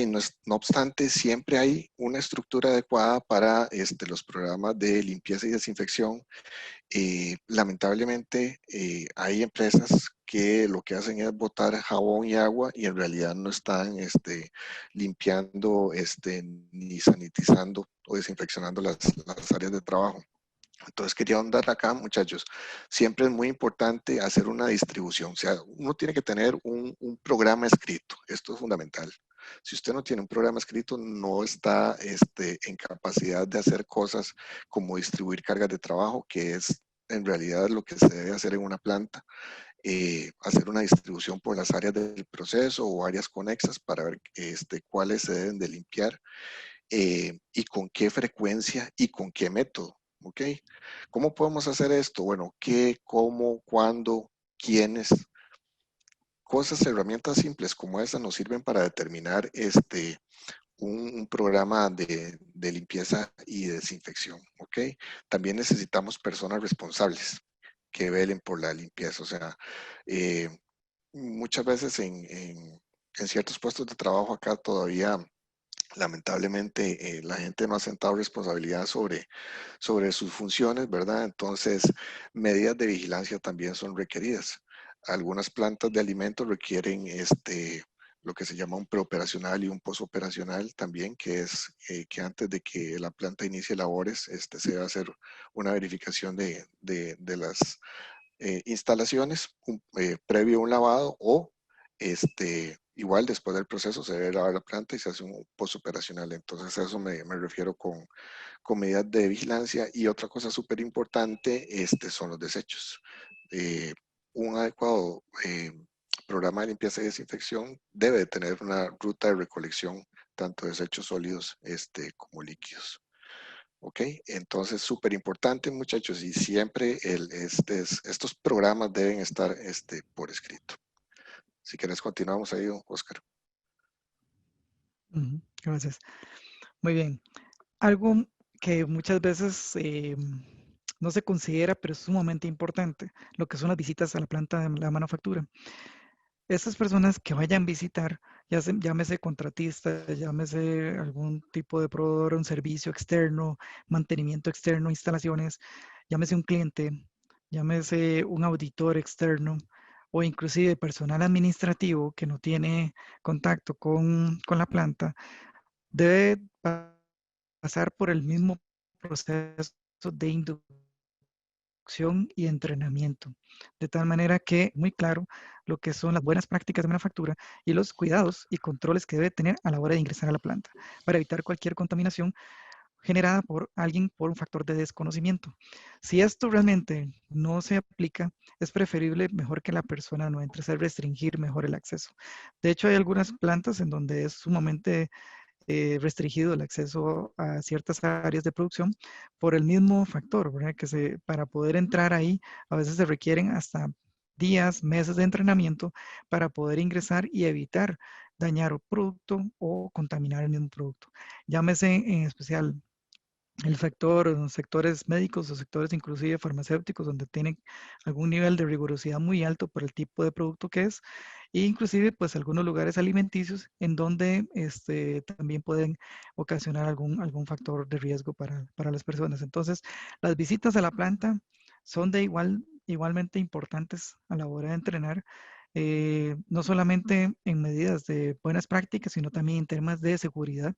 no obstante, siempre hay una estructura adecuada para los programas de limpieza y desinfección. Lamentablemente, hay empresas que lo que hacen es botar jabón y agua y en realidad no están limpiando ni sanitizando o desinfeccionando las áreas de trabajo. Entonces quería ahondar acá, muchachos. Siempre es muy importante hacer una distribución. O sea, uno tiene que tener un programa escrito. Esto es fundamental. Si usted no tiene un programa escrito, no está en capacidad de hacer cosas como distribuir cargas de trabajo, que es en realidad lo que se debe hacer en una planta. Hacer una distribución por las áreas del proceso o áreas conexas para ver cuáles se deben de limpiar y con qué frecuencia y con qué método. ¿Ok? ¿Cómo podemos hacer esto? Bueno, ¿qué, cómo, cuándo, quiénes? Cosas, herramientas simples como esa nos sirven para determinar un programa de limpieza y desinfección. ¿Ok? También necesitamos personas responsables que velen por la limpieza. O sea, muchas veces en ciertos puestos de trabajo acá todavía lamentablemente la gente no ha sentado responsabilidad sobre sus funciones, ¿verdad? Entonces, medidas de vigilancia también son requeridas. Algunas plantas de alimentos requieren lo que se llama un preoperacional y un posoperacional también, que es que antes de que la planta inicie labores, se va a hacer una verificación de las instalaciones previo a un lavado o igual después del proceso se debe lavar la planta y se hace un postoperacional. Entonces a eso me refiero con medidas de vigilancia. Y otra cosa súper importante son los desechos. Un adecuado programa de limpieza y desinfección debe de tener una ruta de recolección tanto de desechos sólidos como líquidos. ¿Ok? Entonces, súper importante, muchachos, y siempre estos programas deben estar por escrito. Si quieres, continuamos ahí, Oscar. Gracias. Muy bien. Algo que muchas veces no se considera, pero es sumamente importante, lo que son las visitas a la planta de la manufactura. Estas personas que vayan a visitar, llámese contratista, llámese algún tipo de proveedor, un servicio externo, mantenimiento externo, instalaciones, llámese un cliente, llámese un auditor externo o inclusive personal administrativo que no tiene contacto con la planta, debe pasar por el mismo proceso de inducción y entrenamiento, de tal manera que muy claro lo que son las buenas prácticas de manufactura y los cuidados y controles que debe tener a la hora de ingresar a la planta para evitar cualquier contaminación generada por alguien por un factor de desconocimiento. Si esto realmente no se aplica, es preferible mejor que la persona no entre, es restringir mejor el acceso. De hecho, hay algunas plantas en donde es sumamente restringido el acceso a ciertas áreas de producción por el mismo factor, ¿verdad? Para poder entrar ahí, a veces se requieren hasta días, meses de entrenamiento para poder ingresar y evitar dañar un producto o contaminar el mismo producto. Llámese en especial los sectores médicos o sectores inclusive farmacéuticos donde tienen algún nivel de rigurosidad muy alto por el tipo de producto que es, e inclusive pues algunos lugares alimenticios en donde también pueden ocasionar algún factor de riesgo para las personas. Entonces, las visitas a la planta son igualmente importantes a la hora de entrenar, no solamente en medidas de buenas prácticas, sino también en temas de seguridad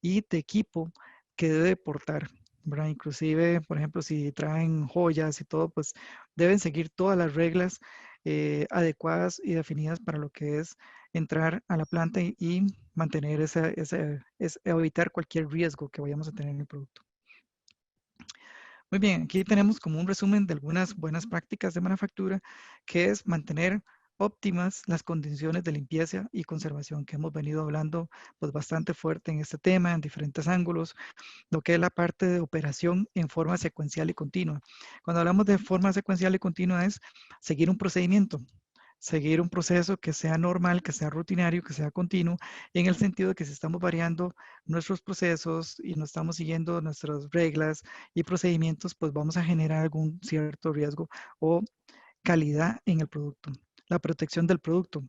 y de equipo que debe portar, ¿verdad? Inclusive, por ejemplo, si traen joyas y todo, pues deben seguir todas las reglas adecuadas y definidas para lo que es entrar a la planta y mantener evitar cualquier riesgo que vayamos a tener en el producto. Muy bien, aquí tenemos como un resumen de algunas buenas prácticas de manufactura, que es mantener óptimas las condiciones de limpieza y conservación, que hemos venido hablando pues bastante fuerte en este tema, en diferentes ángulos, lo que es la parte de operación en forma secuencial y continua. Cuando hablamos de forma secuencial y continua es seguir un procedimiento. seguir un proceso que sea normal, que sea rutinario, que sea continuo, en el sentido de que si estamos variando nuestros procesos y no estamos siguiendo nuestras reglas y procedimientos, pues vamos a generar algún cierto riesgo o calidad en el producto. La protección del producto.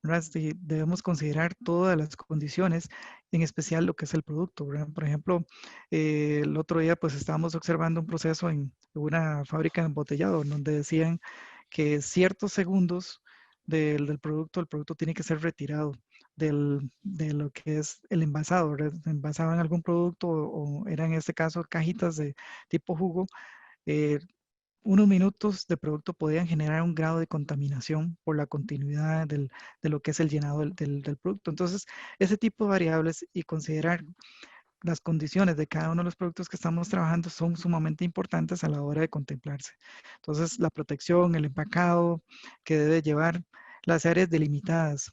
¿Verdad? Debemos considerar todas las condiciones, en especial lo que es el producto, ¿verdad? Por ejemplo, el otro día pues estábamos observando un proceso en una fábrica de embotellado, donde decían que ciertos segundos del producto, el producto tiene que ser retirado de lo que es el envasado, ¿verdad? Envasaban algún producto o eran en este caso cajitas de tipo jugo, eh, unos minutos de producto podían generar un grado de contaminación por la continuidad de lo que es el llenado del producto. Entonces, ese tipo de variables y considerar las condiciones de cada uno de los productos que estamos trabajando son sumamente importantes a la hora de contemplarse. Entonces, la protección, el empacado que debe llevar, las áreas delimitadas.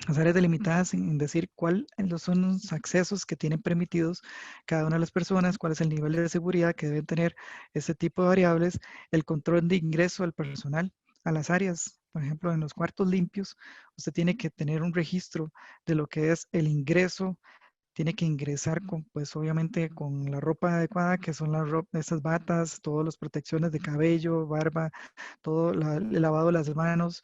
Las áreas delimitadas en decir cuáles son los accesos que tienen permitidos cada una de las personas, cuál es el nivel de seguridad que deben tener este tipo de variables, el control de ingreso del personal a las áreas. Por ejemplo, en los cuartos limpios, usted tiene que tener un registro de lo que es el ingreso, tiene que ingresar con, pues obviamente con la ropa adecuada, que son estas batas, todas las protecciones de cabello, barba, todo el lavado de las manos,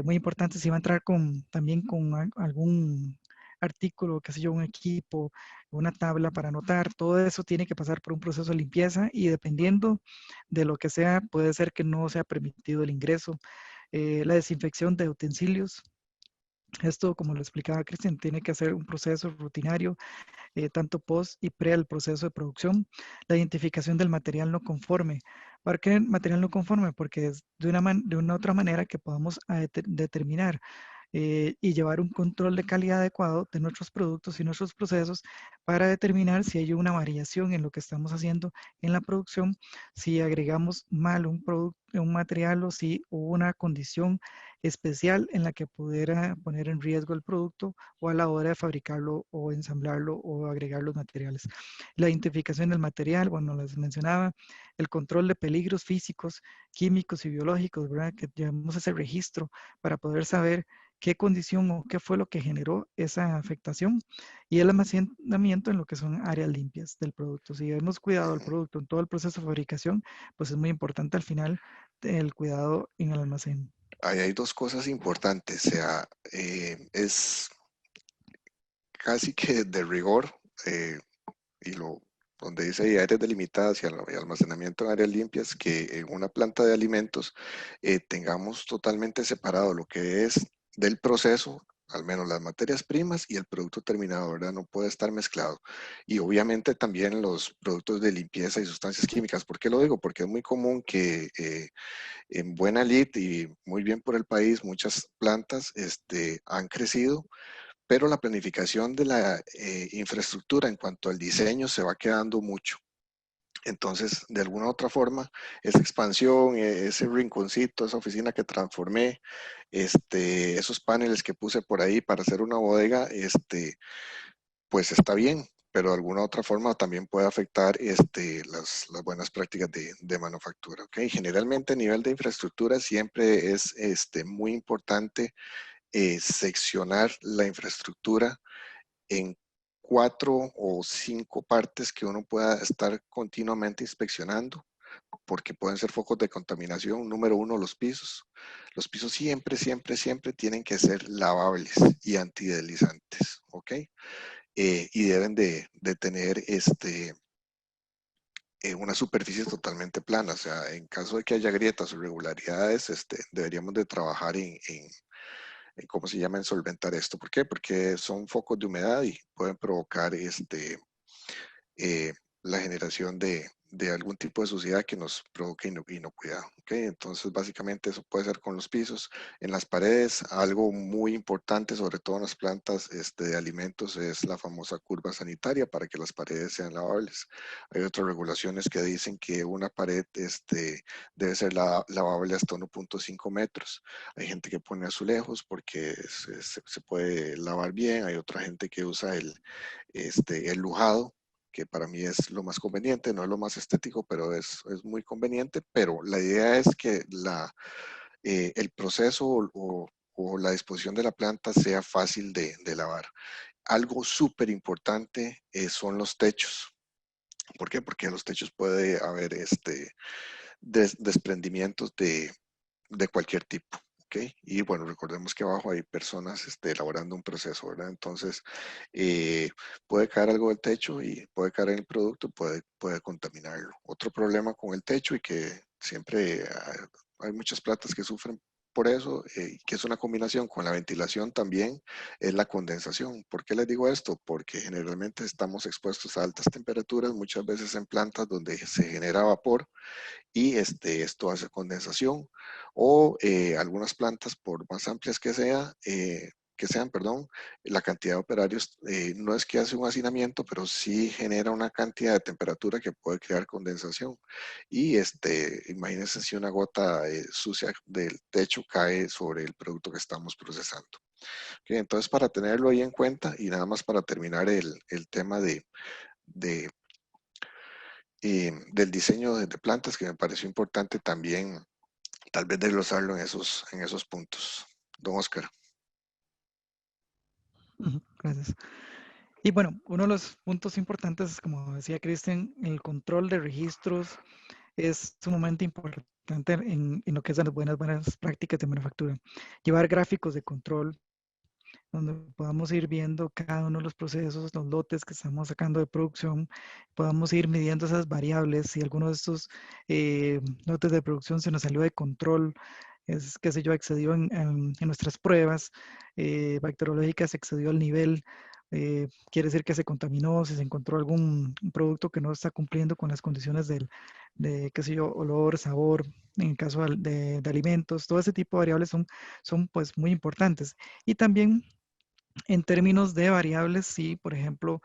muy importante si va a entrar también con algún artículo, qué sé yo, un equipo, una tabla para anotar, todo eso tiene que pasar por un proceso de limpieza y dependiendo de lo que sea, puede ser que no sea permitido el ingreso. La desinfección de utensilios. Esto, como lo explicaba Cristian, tiene que hacer un proceso rutinario, tanto post y pre al proceso de producción. La identificación del material no conforme. ¿Por qué material no conforme? Porque es de una otra manera que podamos determinar y llevar un control de calidad adecuado de nuestros productos y nuestros procesos para determinar si hay una variación en lo que estamos haciendo en la producción, si agregamos mal un material o si hubo una condición especial en la que pudiera poner en riesgo el producto o a la hora de fabricarlo o ensamblarlo o agregar los materiales. La identificación del material, bueno, les mencionaba, el control de peligros físicos, químicos y biológicos, ¿verdad? Que llevamos ese registro para poder saber qué condición o qué fue lo que generó esa afectación y el almacenamiento en lo que son áreas limpias del producto. Si hemos cuidado el producto en todo el proceso de fabricación, pues es muy importante al final el cuidado en el almacén. Ahí hay dos cosas importantes, o sea, es casi que de rigor, y donde dice ahí áreas delimitadas y almacenamiento en áreas limpias, que en una planta de alimentos tengamos totalmente separado lo que es del proceso, al menos las materias primas y el producto terminado, ¿verdad? No puede estar mezclado. Y obviamente también los productos de limpieza y sustancias químicas. ¿Por qué lo digo? Porque es muy común que en buena lid y muy bien por el país, muchas plantas han crecido, pero la planificación de la infraestructura en cuanto al diseño se va quedando mucho. Entonces, de alguna u otra forma, esa expansión, ese rinconcito, esa oficina que transformé, esos paneles que puse por ahí para hacer una bodega, pues está bien, pero de alguna u otra forma también puede afectar las buenas prácticas de manufactura. ¿Okay? Generalmente a nivel de infraestructura siempre es muy importante seccionar la infraestructura en 4 o 5 partes que uno pueda estar continuamente inspeccionando, porque pueden ser focos de contaminación. Número 1, los pisos. Los pisos siempre, siempre, siempre tienen que ser lavables y antideslizantes, ¿ok? Y deben de tener una superficie totalmente plana. O sea, en caso de que haya grietas o irregularidades, deberíamos de trabajar en cómo se llama, en solventar esto. ¿Por qué? Porque son focos de humedad y pueden provocar eh, la generación de algún tipo de suciedad que nos provoque inocuidad. ¿Okay? Entonces, básicamente eso puede ser con los pisos. En las paredes, algo muy importante, sobre todo en las plantas de alimentos, es la famosa curva sanitaria para que las paredes sean lavables. Hay otras regulaciones que dicen que una pared debe ser lavable hasta 1.5 metros. Hay gente que pone azulejos porque se puede lavar bien. Hay otra gente que usa el lujado, que para mí es lo más conveniente, no es lo más estético, pero es muy conveniente. Pero la idea es que el proceso o la disposición de la planta sea fácil de lavar. Algo súper importante son los techos. ¿Por qué? Porque en los techos puede haber desprendimientos de cualquier tipo. ¿Ok? Y bueno, recordemos que abajo hay personas elaborando un proceso, ¿verdad? Entonces, puede caer algo del techo y puede caer en el producto, puede contaminarlo. Otro problema con el techo y que siempre hay muchas plantas que sufren por eso, que es una combinación con la ventilación también, es la condensación. ¿Por qué les digo esto? Porque generalmente estamos expuestos a altas temperaturas, muchas veces en plantas donde se genera vapor y esto hace condensación o algunas plantas, por más amplias que sean, perdón, la cantidad de operarios no es que hace un hacinamiento, pero sí genera una cantidad de temperatura que puede crear condensación. Y imagínense si una gota sucia del techo cae sobre el producto que estamos procesando. Okay, entonces, para tenerlo ahí en cuenta y nada más para terminar el tema de del diseño de plantas, que me pareció importante también tal vez desglosarlo en esos puntos. Don Oscar. Gracias. Y bueno, uno de los puntos importantes, como decía Cristian, el control de registros es sumamente importante en lo que es las buenas prácticas de manufactura. Llevar gráficos de control donde podamos ir viendo cada uno de los procesos, los lotes que estamos sacando de producción, podamos ir midiendo esas variables. Si alguno de estos lotes de producción se nos salió de control, qué sé yo, excedió en nuestras pruebas bacteriológicas, excedió el nivel, quiere decir que se contaminó, si se encontró algún producto que no está cumpliendo con las condiciones de qué sé yo, olor, sabor, en el caso de alimentos, todo ese tipo de variables son pues muy importantes. Y también en términos de variables, sí, por ejemplo,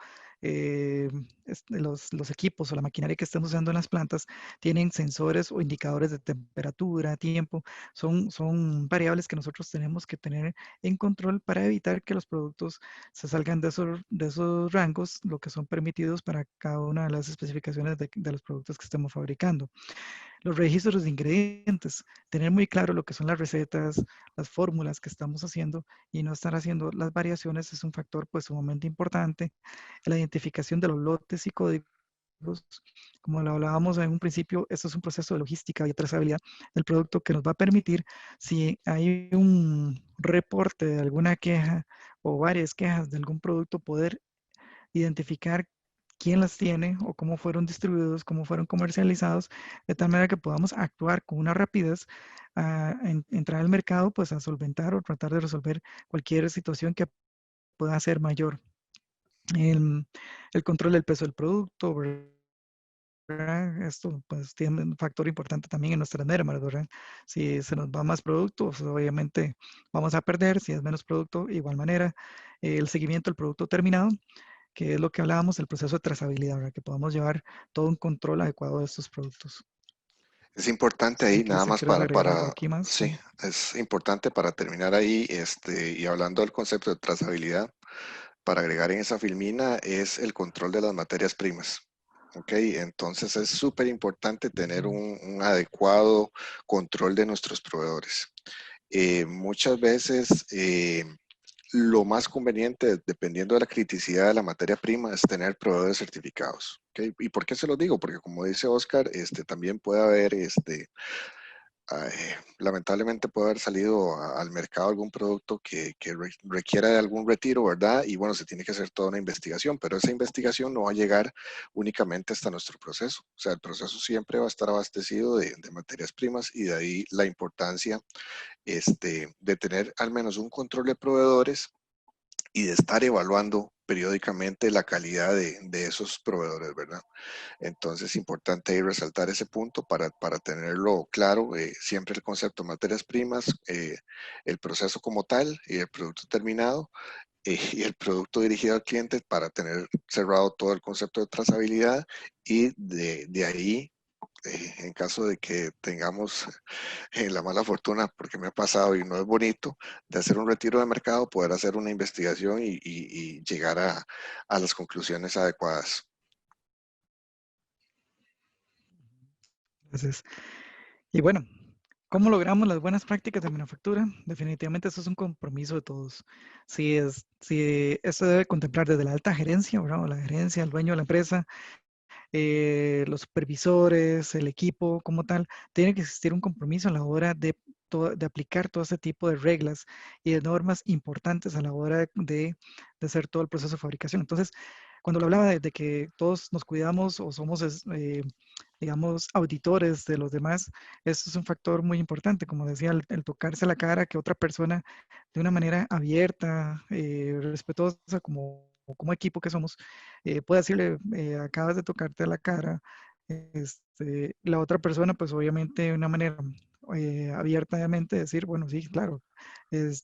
los equipos o la maquinaria que estamos usando en las plantas tienen sensores o indicadores de temperatura, tiempo, son variables que nosotros tenemos que tener en control para evitar que los productos se salgan de esos rangos, lo que son permitidos para cada una de las especificaciones de los productos que estemos fabricando. Los registros de ingredientes, tener muy claro lo que son las recetas, las fórmulas que estamos haciendo y no estar haciendo las variaciones es un factor pues sumamente importante. La identificación de los lotes y códigos, como lo hablábamos en un principio, esto es un proceso de logística y trazabilidad del producto que nos va a permitir, si hay un reporte de alguna queja o varias quejas de algún producto, poder identificar quién las tiene o cómo fueron distribuidos, cómo fueron comercializados, de tal manera que podamos actuar con una rapidez, entrar al mercado, pues a solventar o tratar de resolver cualquier situación que pueda ser mayor. El control del peso del producto, ¿verdad? Esto pues tiene un factor importante también en nuestras mermas, ¿verdad? Si se nos va más producto, pues, obviamente vamos a perder, si es menos producto, igual manera. El seguimiento del producto terminado, que es lo que hablábamos, el proceso de trazabilidad, ¿verdad? Que podamos llevar todo un control adecuado de estos productos. Es importante Sí, ahí, nada Cristian, más ¿quieres agregar algo aquí más? sí, es importante para terminar ahí, y hablando del concepto de trazabilidad, para agregar en esa filmina es el control de las materias primas. Ok, entonces es súper importante tener un adecuado control de nuestros proveedores. Muchas veces lo más conveniente, dependiendo de la criticidad de la materia prima, es tener proveedores certificados. ¿Okay? ¿Y por qué se los digo? Porque como dice Oscar, también puede haber lamentablemente puede haber salido al mercado algún producto que requiera de algún retiro, ¿verdad? Y bueno, se tiene que hacer toda una investigación, pero esa investigación no va a llegar únicamente hasta nuestro proceso. O sea, el proceso siempre va a estar abastecido de materias primas y de ahí la importancia de tener al menos un control de proveedores y de estar evaluando periódicamente la calidad de esos proveedores, ¿verdad? Entonces es importante ahí resaltar ese punto para tenerlo claro, siempre el concepto de materias primas, el proceso como tal y el producto terminado y el producto dirigido al cliente para tener cerrado todo el concepto de trazabilidad y de ahí, en caso de que tengamos la mala fortuna, porque me ha pasado y no es bonito, de hacer un retiro de mercado, poder hacer una investigación y llegar a las conclusiones adecuadas. Entonces, y bueno, ¿Cómo logramos las buenas prácticas de manufactura? Definitivamente eso es un compromiso de todos. Si eso debe contemplar desde la alta gerencia, ¿verdad? O la gerencia, el dueño de la empresa, los supervisores, el equipo como tal, tiene que existir un compromiso a la hora de aplicar todo este tipo de reglas y de normas importantes a la hora de hacer todo el proceso de fabricación. Entonces, cuando lo hablaba de que todos nos cuidamos o somos, digamos, auditores de los demás, eso es un factor muy importante. Como decía, el tocarse la cara, que otra persona de una manera abierta, respetuosa, como equipo que somos, puede decirle, acabas de tocarte la cara, la otra persona, pues obviamente de una manera abiertamente decir, bueno, sí, claro,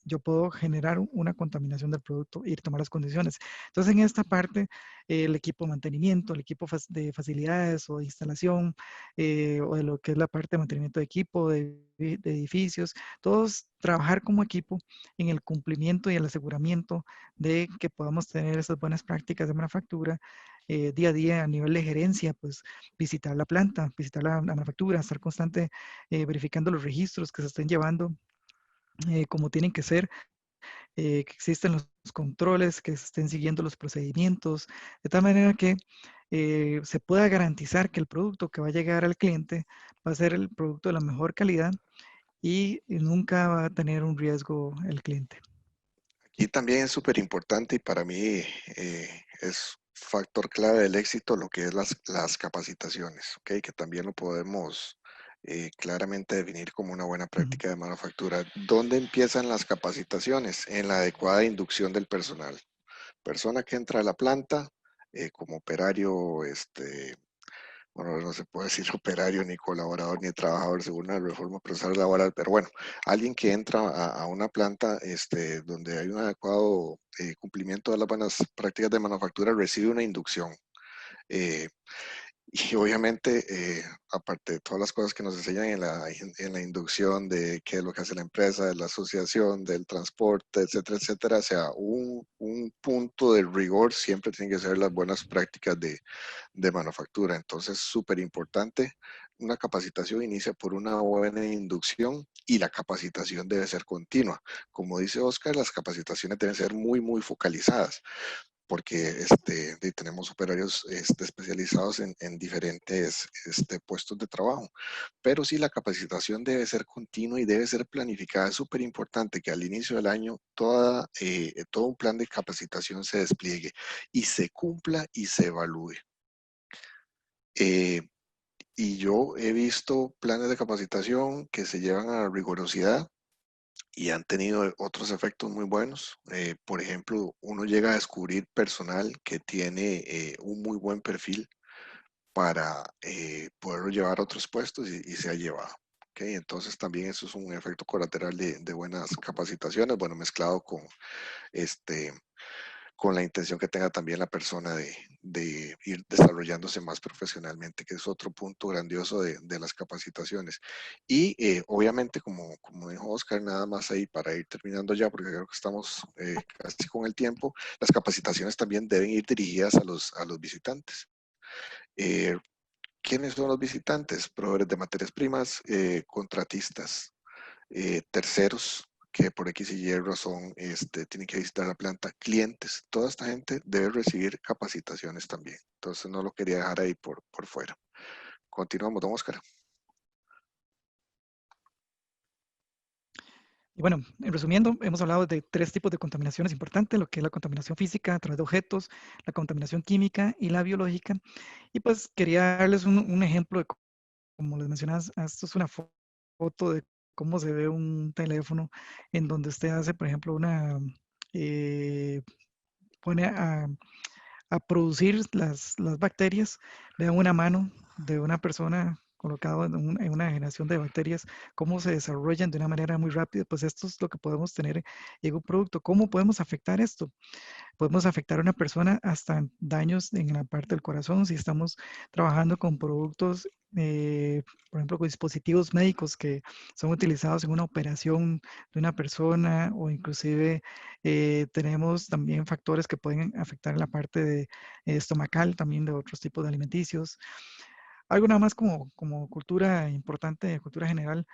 yo puedo generar una contaminación del producto y tomar las condiciones. Entonces, en esta parte, el equipo de mantenimiento, el equipo de facilidades o de instalación, o de lo que es la parte de mantenimiento de equipo, de edificios, todos trabajar como equipo en el cumplimiento y el aseguramiento de que podamos tener esas buenas prácticas de manufactura día a día a nivel de gerencia, pues visitar la planta, visitar la manufactura, estar constante verificando los registros que se estén llevando como tienen que ser, que existen los controles, que se estén siguiendo los procedimientos, de tal manera que se pueda garantizar que el producto que va a llegar al cliente va a ser el producto de la mejor calidad y nunca va a tener un riesgo el cliente. Y también es súper importante y para mí es factor clave del éxito lo que es las capacitaciones, ¿ok? Que también lo podemos claramente definir como una buena Ujú. práctica de manufactura. ¿Dónde empiezan las capacitaciones? En la adecuada inducción del personal. Persona que entra a la planta como operario, bueno, no se puede decir operario, ni colaborador, ni trabajador según la reforma procesal laboral, pero bueno, alguien que entra a una planta donde hay un adecuado cumplimiento de las buenas prácticas de manufactura recibe una inducción. Eh, y obviamente, aparte de todas las cosas que nos enseñan en la inducción de qué es lo que hace la empresa, de la asociación, del transporte, etcétera, etcétera, o sea, un punto de rigor siempre tiene que ser las buenas prácticas de manufactura. Entonces, súper importante, una capacitación inicia por una buena inducción y la capacitación debe ser continua. Como dice Oscar, las capacitaciones deben ser muy, muy focalizadas porque tenemos operarios especializados en diferentes puestos de trabajo. Pero sí, la capacitación debe ser continua y debe ser planificada. Es súper importante que al inicio del año todo un plan de capacitación se despliegue y se cumpla y se evalúe. Eh, y yo he visto planes de capacitación que se llevan a rigurosidad y han tenido otros efectos muy buenos. Por ejemplo, uno llega a descubrir personal que tiene un muy buen perfil para poderlo llevar a otros puestos y se ha llevado. ¿Okay? Entonces también eso es un efecto colateral de buenas capacitaciones, bueno, mezclado este, con la intención que tenga también la persona de ir desarrollándose más profesionalmente, que es otro punto grandioso de las capacitaciones. Y obviamente, como dijo Oscar, nada más ahí para ir terminando ya, porque creo que estamos casi con el tiempo, las capacitaciones también deben ir dirigidas a los visitantes. ¿Quiénes son los visitantes? Proveedores de materias primas, contratistas, terceros que por X y Y razón tienen que visitar la planta, clientes, toda esta gente debe recibir capacitaciones también. Entonces no lo quería dejar ahí por fuera. Continuamos, don Oscar. Y bueno, resumiendo, hemos hablado de 3 tipos de contaminaciones importantes, lo que es la contaminación física a través de objetos, la contaminación química y la biológica. Y pues quería darles un ejemplo de, como les mencionas, esto es una foto de cómo se ve un teléfono en donde usted hace, por ejemplo, eh, pone a producir las bacterias, vean una mano de una persona colocado en una generación de bacterias, cómo se desarrollan de una manera muy rápida, pues esto es lo que podemos tener en un producto. ¿Cómo podemos afectar esto? Podemos afectar a una persona hasta daños en la parte del corazón si estamos trabajando con productos, por ejemplo, con dispositivos médicos que son utilizados en una operación de una persona o inclusive tenemos también factores que pueden afectar en la parte de estomacal, también de otros tipos de alimenticios. Algo nada más como cultura importante, cultura general,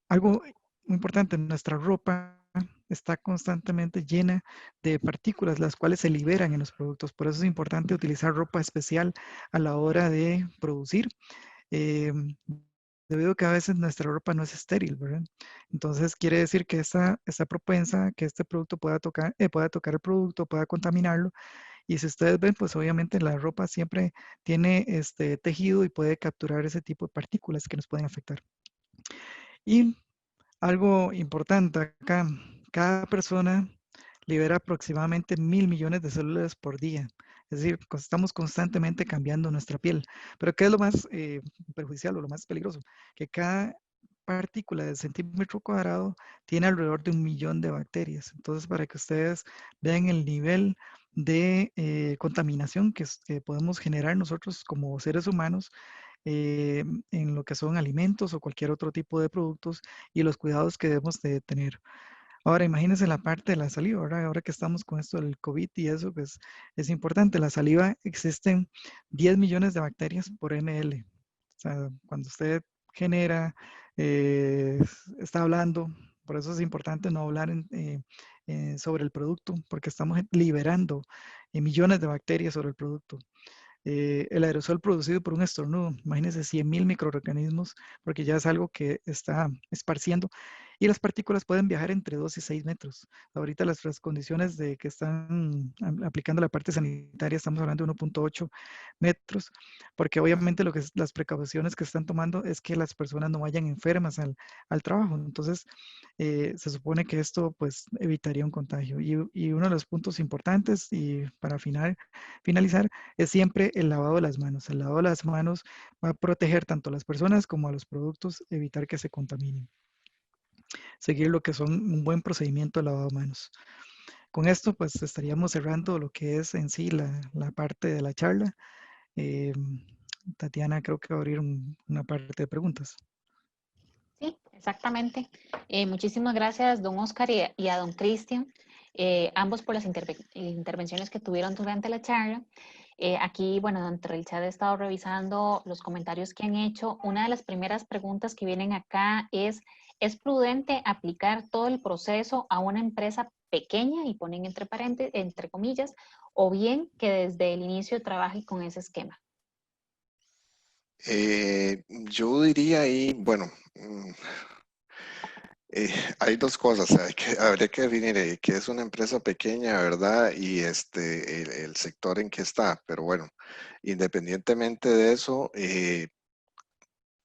algo muy importante, nuestra ropa está constantemente llena de partículas, las cuales se liberan en los productos. Por eso es importante utilizar ropa especial a la hora de producir. eh, Debido a que a veces nuestra ropa no es estéril, ¿verdad? Entonces quiere decir que está propensa que este producto pueda tocar el producto, pueda contaminarlo. Y si ustedes ven, pues obviamente la ropa siempre tiene este tejido y puede capturar ese tipo de partículas que nos pueden afectar. Y algo importante acá, cada persona libera aproximadamente 1.000 millones de células por día. Es decir, estamos constantemente cambiando nuestra piel. Pero ¿qué es lo más perjudicial o lo más peligroso? Que cada partícula de centímetro cuadrado tiene alrededor de 1 millón de bacterias. Entonces, para que ustedes vean el nivel de contaminación que podemos generar nosotros como seres humanos, en lo que son alimentos o cualquier otro tipo de productos y los cuidados que debemos de tener. Ahora, imagínense la parte de la saliva, ¿verdad? Ahora que estamos con esto del COVID y eso, pues es importante. La saliva existen 10 millones de bacterias por ml. O sea, cuando usted genera, está hablando, por eso es importante no hablar sobre el producto, porque estamos liberando millones de bacterias sobre el producto. El aerosol producido por un estornudo, imagínense 100.000 microorganismos, porque ya es algo que está esparciendo. Y las partículas pueden viajar entre 2 y 6 metros. Ahorita las condiciones de que están aplicando la parte sanitaria, estamos hablando de 1.8 metros, porque obviamente las precauciones que están tomando es que las personas no vayan enfermas al trabajo. Entonces, se supone que esto pues evitaría un contagio. Y uno de los puntos importantes, y para finalizar, es siempre el lavado de las manos. El lavado de las manos va a proteger tanto a las personas como a los productos, evitar que se contaminen. Seguir lo que son un buen procedimiento de lavado de manos. Con esto, pues estaríamos cerrando lo que es en sí la parte de la charla. Tatiana, creo que va a abrir una parte de preguntas. Sí, exactamente. Muchísimas gracias, don Oscar y a don Cristian, ambos por las intervenciones que tuvieron durante la charla. Aquí, bueno, dentro del chat he estado revisando los comentarios que han hecho. Una de las primeras preguntas que vienen acá ¿es prudente aplicar todo el proceso a una empresa pequeña, y ponen entre comillas, o bien que desde el inicio trabaje con ese esquema? Yo diría ahí, bueno, hay dos cosas, habría que definir qué es una empresa pequeña, ¿verdad? Y el sector en que está, pero bueno, independientemente de eso,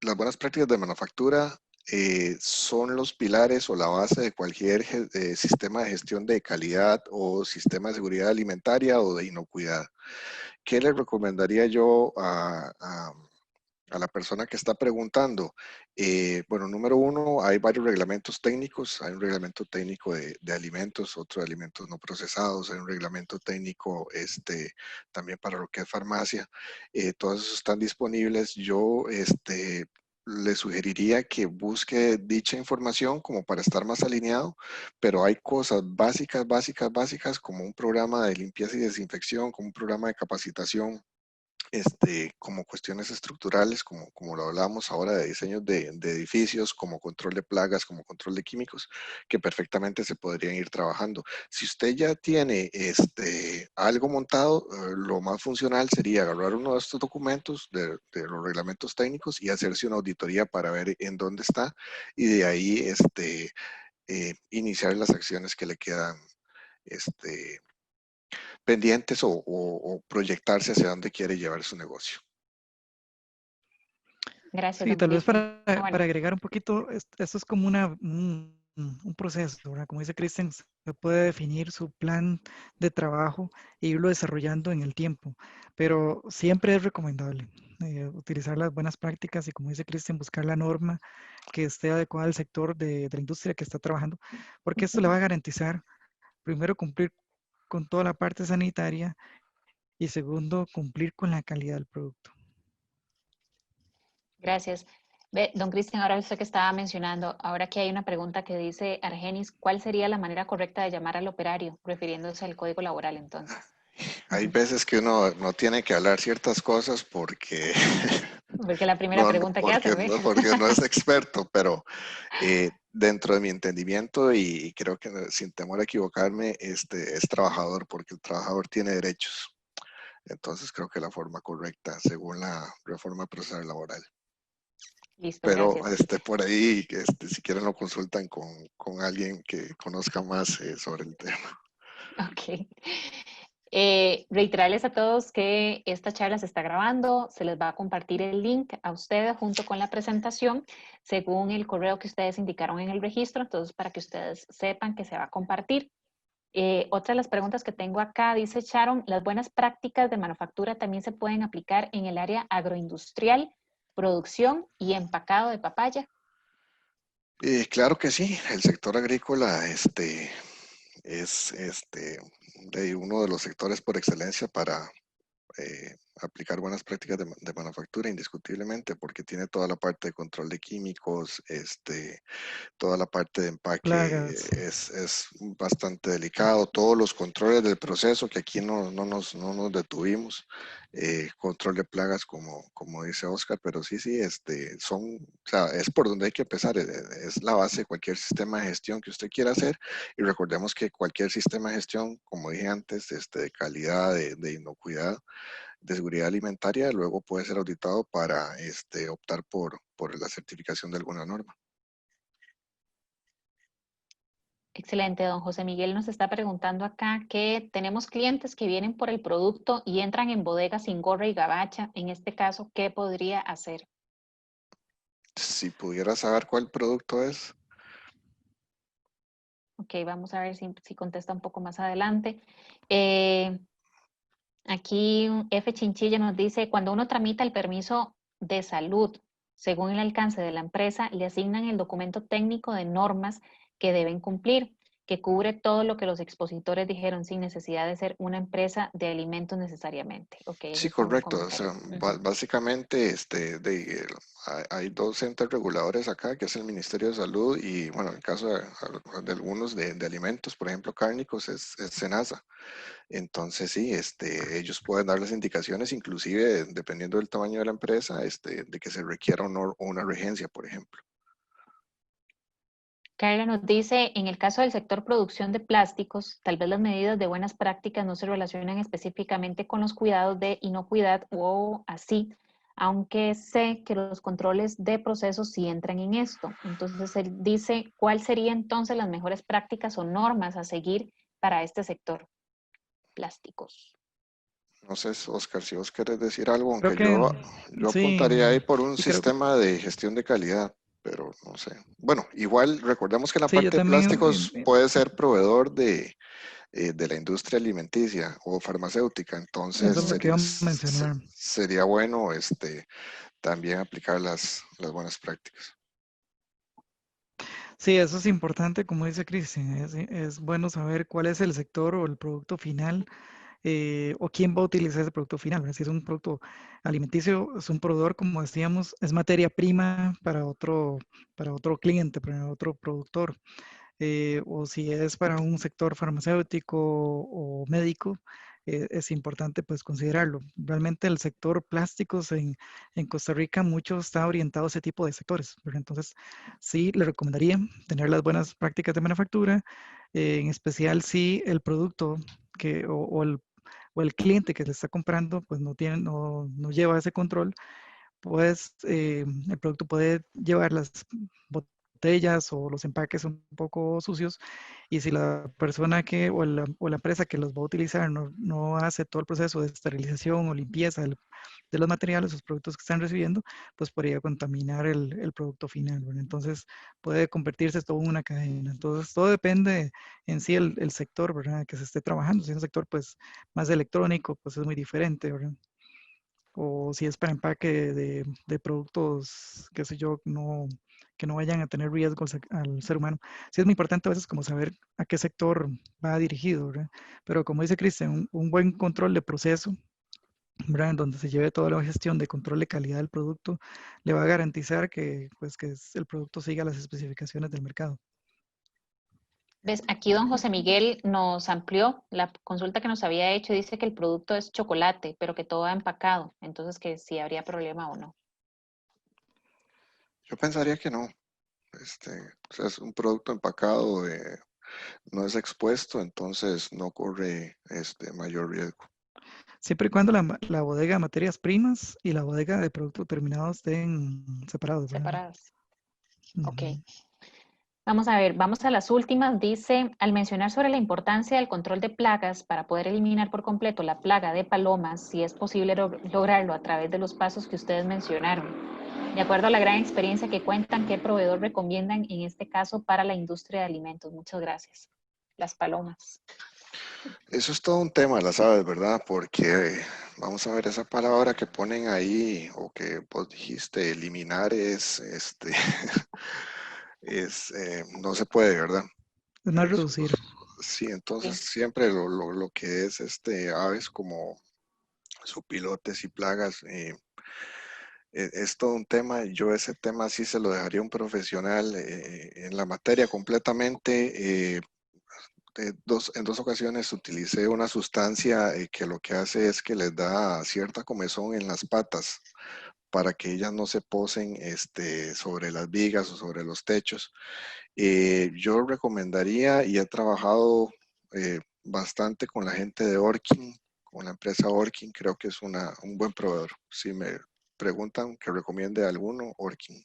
las buenas prácticas de manufactura son los pilares o la base de cualquier sistema de gestión de calidad o sistema de seguridad alimentaria o de inocuidad. ¿Qué le recomendaría yo a la persona que está preguntando? Bueno, número uno, hay varios reglamentos técnicos. Hay un reglamento técnico de alimentos, otro de alimentos no procesados, hay un reglamento técnico también para lo que es farmacia. Todos esos están disponibles. Yo le sugeriría que busque dicha información como para estar más alineado, pero hay cosas básicas como un programa de limpieza y desinfección, como un programa de capacitación, como cuestiones estructurales, como lo hablábamos ahora de diseños de edificios, como control de plagas, como control de químicos, que perfectamente se podrían ir trabajando. Si usted ya tiene algo montado, lo más funcional sería agarrar uno de estos documentos de los reglamentos técnicos y hacerse una auditoría para ver en dónde está, y de ahí iniciar las acciones que le quedan pendientes o proyectarse hacia dónde quiere llevar su negocio. Gracias, Sí, don tal vez Cristian. para agregar un poquito, esto es como un proceso, ¿verdad? Como dice Cristian, se puede definir su plan de trabajo e irlo desarrollando en el tiempo, pero siempre es recomendable utilizar las buenas prácticas y, como dice Cristian, buscar la norma que esté adecuada al sector de la industria que está trabajando, porque esto le va a garantizar, primero, cumplir con toda la parte sanitaria, y segundo, cumplir con la calidad del producto. Gracias. Don Cristian, ahora usted que estaba mencionando, ahora que hay una pregunta que dice Argenis, ¿cuál sería la manera correcta de llamar al operario? Refiriéndose al código laboral, entonces. Hay veces que uno no tiene que hablar ciertas cosas porque Porque la primera No, pregunta que hacen, ¿ve? porque no es experto, pero dentro de mi entendimiento y creo que sin temor a equivocarme, es trabajador porque el trabajador tiene derechos. Entonces creo que la forma correcta según la reforma procesal laboral. Listo, Pero gracias. por ahí, si quieren lo consultan con alguien que conozca más sobre el tema. Ok. Reiterarles a todos que esta charla se está grabando, se les va a compartir el link a ustedes junto con la presentación según el correo que ustedes indicaron en el registro, entonces para que ustedes sepan que se va a compartir. Otra de las preguntas que tengo acá, dice Sharon, ¿las buenas prácticas de manufactura también se pueden aplicar en el área agroindustrial, producción y empacado de papaya? Claro que sí, el sector agrícola es de uno de los sectores por excelencia para aplicar buenas prácticas de manufactura indiscutiblemente porque tiene toda la parte de control de químicos, toda la parte de empaque Plagas. es bastante delicado, todos los controles del proceso que aquí no nos detuvimos, control de plagas como dice Oscar, pero sí, o sea, es por donde hay que empezar, es la base de cualquier sistema de gestión que usted quiera hacer y recordemos que cualquier sistema de gestión, como dije antes, de calidad, de inocuidad, de seguridad alimentaria, luego puede ser auditado para optar por la certificación de alguna norma. Excelente, don José Miguel nos está preguntando acá que tenemos clientes que vienen por el producto y entran en bodegas sin gorra y gabacha. En este caso, ¿qué podría hacer? Si pudiera saber cuál producto es. Ok, vamos a ver si contesta un poco más adelante. Aquí F. Chinchilla nos dice, cuando uno tramita el permiso de salud, según el alcance de la empresa, le asignan el documento técnico de normas que deben cumplir, que cubre todo lo que los expositores dijeron sin necesidad de ser una empresa de alimentos necesariamente. Ok, ese Sí, es como el correcto. O sea, comentario. Ujú. básicamente hay dos entes reguladores acá, que es el Ministerio de Salud y, bueno, en el caso de algunos de alimentos, por ejemplo, cárnicos, es SENASA. Entonces, sí, ellos pueden dar las indicaciones, inclusive dependiendo del tamaño de la empresa, de que se requiera una regencia, por ejemplo. Carla nos dice, en el caso del sector producción de plásticos, tal vez las medidas de buenas prácticas no se relacionan específicamente con los cuidados de inocuidad o así, aunque sé que los controles de procesos sí entran en esto. Entonces, él dice, ¿cuál sería entonces las mejores prácticas o normas a seguir para este sector? Plásticos. No sé, Oscar, si vos querés decir algo, Creo aunque que yo sí, apuntaría ahí por un sí creo, sistema de gestión de calidad, pero no sé. Bueno, igual recordemos que la sí, yo parte de también, plásticos puede ser proveedor de la industria alimenticia o farmacéutica, entonces eso es lo que iba a mencionar. sería bueno también aplicar las buenas prácticas. Sí, eso es importante, como dice Cristian, es bueno saber cuál es el sector o el producto final o quién va a utilizar ese producto final, ¿verdad? Si es un producto alimenticio, es un proveedor, como decíamos, es materia prima para otro cliente, para otro productor. O si es para un sector farmacéutico o médico, es importante pues considerarlo. Realmente el sector plásticos en Costa Rica mucho está orientado a ese tipo de sectores, ¿verdad? Entonces sí le recomendaría tener las buenas prácticas de manufactura, en especial si el producto o el cliente que le está comprando pues no lleva ese control, pues el producto puede llevar las botellas o los empaques un poco sucios y si la persona o la empresa que los va a utilizar no hace todo el proceso de esterilización o limpieza de los materiales, los productos que están recibiendo, pues podría contaminar el producto final, ¿verdad? Entonces puede convertirse todo en una cadena. Entonces todo depende en sí el sector, ¿verdad? Que se esté trabajando. Si es un sector pues más electrónico, pues es muy diferente, ¿verdad? O si es para empaque de productos, qué sé yo, que no vayan a tener riesgos al ser humano. Sí es muy importante a veces como saber a qué sector va dirigido, ¿verdad? Pero como dice Cristian, un buen control de proceso, ¿verdad? En donde se lleve toda la gestión de control de calidad del producto, le va a garantizar que el producto siga las especificaciones del mercado. ¿Ves? Aquí don José Miguel nos amplió la consulta que nos había hecho. Dice que el producto es chocolate, pero que todo va empacado. Entonces, que si habría problema o no. Yo pensaría que no. O sea, es un producto empacado, no es expuesto, entonces no corre mayor riesgo. Siempre y cuando la bodega de materias primas y la bodega de productos terminados estén separados, ¿verdad? Separadas. Ok. Ujú. Vamos a ver, vamos a las últimas. Dice, al mencionar sobre la importancia del control de plagas para poder eliminar por completo la plaga de palomas, si es posible lograrlo a través de los pasos que ustedes mencionaron. De acuerdo a la gran experiencia que cuentan, ¿qué proveedor recomiendan en este caso para la industria de alimentos? Muchas gracias. Las palomas. Eso es todo un tema, las aves, ¿verdad? Porque vamos a ver esa palabra que ponen ahí o que vos dijiste, eliminar no se puede, ¿verdad? Es más reducir. Sí, entonces Sí. siempre lo que es aves como supilotes y plagas, es todo un tema. Yo ese tema sí se lo dejaría a un profesional en la materia completamente. En dos ocasiones utilicé una sustancia que lo que hace es que les da cierta comezón en las patas para que ellas no se posen sobre las vigas o sobre los techos. Yo recomendaría y he trabajado bastante con la gente de Orkin, con la empresa Orkin, creo que es un buen proveedor. Si me preguntan que recomiende alguno, Orkin.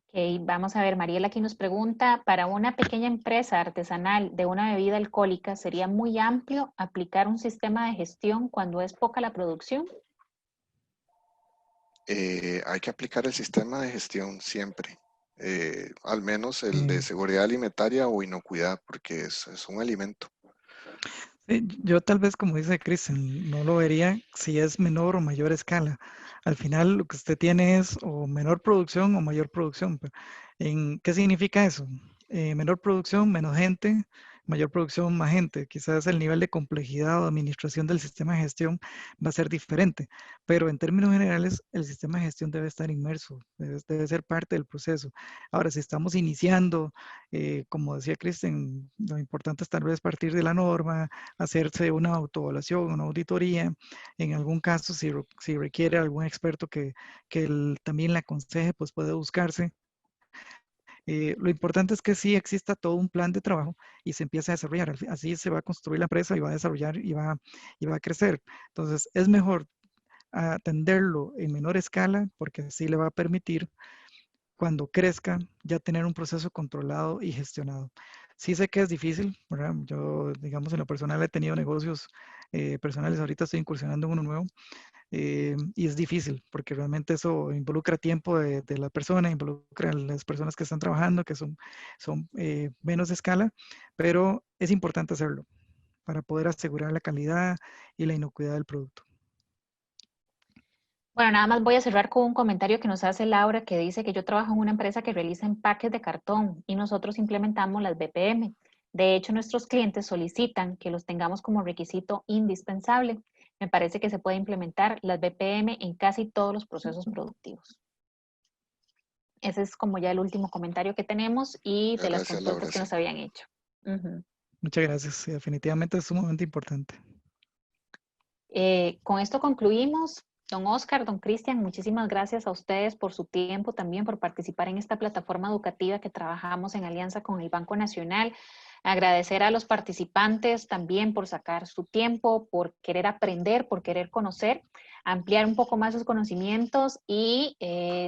Ok, vamos a ver, Mariela aquí nos pregunta, para una pequeña empresa artesanal de una bebida alcohólica, ¿sería muy amplio aplicar un sistema de gestión cuando es poca la producción? Hay que aplicar el sistema de gestión siempre, al menos el de Eh, seguridad alimentaria o inocuidad, porque es un alimento. yo tal vez, como dice Kristen, no lo vería si es menor o mayor escala. Al final lo que usted tiene es o menor producción o mayor producción. ¿Qué significa eso? Menor producción, menos gente, mayor producción, más gente. Quizás el nivel de complejidad o administración del sistema de gestión va a ser diferente, pero en términos generales el sistema de gestión debe estar inmerso, debe ser parte del proceso. Ahora, si estamos iniciando, como decía Kristen, lo importante es tal vez partir de la norma, hacerse una autoevaluación, una auditoría. En algún caso, si requiere algún experto que también le aconseje, pues puede buscarse. Lo importante es que sí exista todo un plan de trabajo y se empiece a desarrollar. Así se va a construir la empresa y va a desarrollar y va a crecer. Entonces, es mejor atenderlo en menor escala porque así le va a permitir cuando crezca ya tener un proceso controlado y gestionado. Sí sé que es difícil, ¿verdad? Yo, digamos, en lo personal he tenido negocios personales, ahorita estoy incursionando en uno nuevo y es difícil porque realmente eso involucra tiempo de la persona, involucra a las personas que están trabajando, que son menos de escala, pero es importante hacerlo para poder asegurar la calidad y la inocuidad del producto. Bueno, nada más voy a cerrar con un comentario que nos hace Laura, que dice que yo trabajo en una empresa que realiza empaques de cartón y nosotros implementamos las BPM. De hecho, nuestros clientes solicitan que los tengamos como requisito indispensable. Me parece que se puede implementar las BPM en casi todos los procesos productivos. Ese es como ya el último comentario que tenemos y de las Gracias, consultas Laura, que sí. nos habían hecho. Ujú. Muchas gracias, sí, definitivamente es sumamente importante. Con esto concluimos. Don Oscar, don Cristian, muchísimas gracias a ustedes por su tiempo, también por participar en esta plataforma educativa que trabajamos en alianza con el Banco Nacional. Agradecer a los participantes también por sacar su tiempo, por querer aprender, por querer conocer, ampliar un poco más sus conocimientos y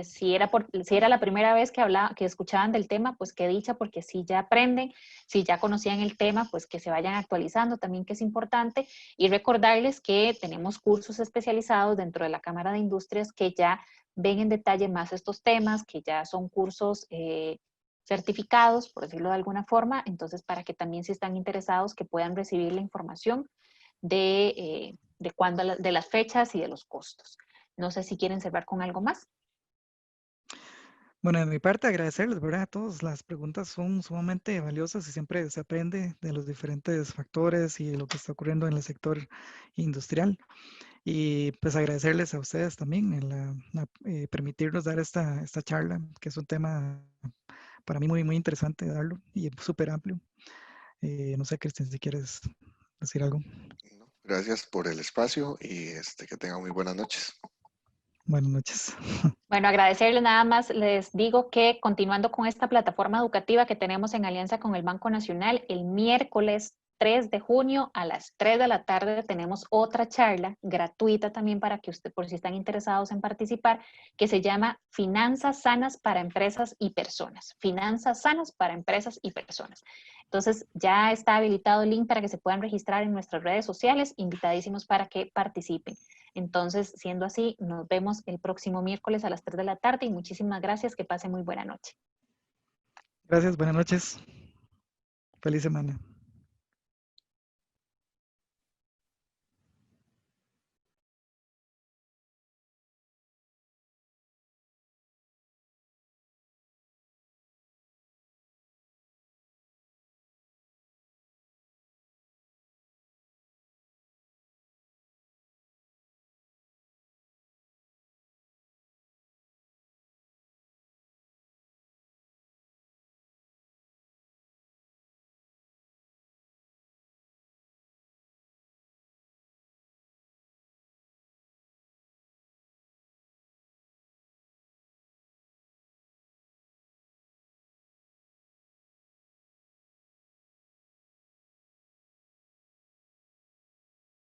si era la primera vez que escuchaban del tema, pues qué dicha, porque si ya aprenden, si ya conocían el tema, pues que se vayan actualizando también, que es importante. Y recordarles que tenemos cursos especializados dentro de la Cámara de Industrias que ya ven en detalle más estos temas, que ya son cursos certificados, por decirlo de alguna forma, entonces para que también si están interesados que puedan recibir la información de las fechas y de los costos. No sé si quieren cerrar con algo más. Bueno, de mi parte agradecerles, ¿verdad? A todos. Las preguntas son sumamente valiosas y siempre se aprende de los diferentes factores y de lo que está ocurriendo en el sector industrial. Y pues agradecerles a ustedes también permitirnos dar esta charla, que es un tema para mí muy interesante darlo y súper amplio. No sé, Cristian, si quieres decir algo. No, gracias por el espacio y que tengan muy buenas noches. Buenas noches. Bueno, agradecerles nada más. Les digo que continuando con esta plataforma educativa que tenemos en alianza con el Banco Nacional, el miércoles 3 de junio a las 3 de la tarde tenemos otra charla gratuita también para que usted, por si están interesados en participar, que se llama Finanzas Sanas para Empresas y Personas. Finanzas Sanas para Empresas y Personas. Entonces ya está habilitado el link para que se puedan registrar en nuestras redes sociales, invitadísimos para que participen. Entonces, siendo así, nos vemos el próximo miércoles a las 3 de la tarde y muchísimas gracias, que pase muy buena noche. Gracias, buenas noches. Feliz semana.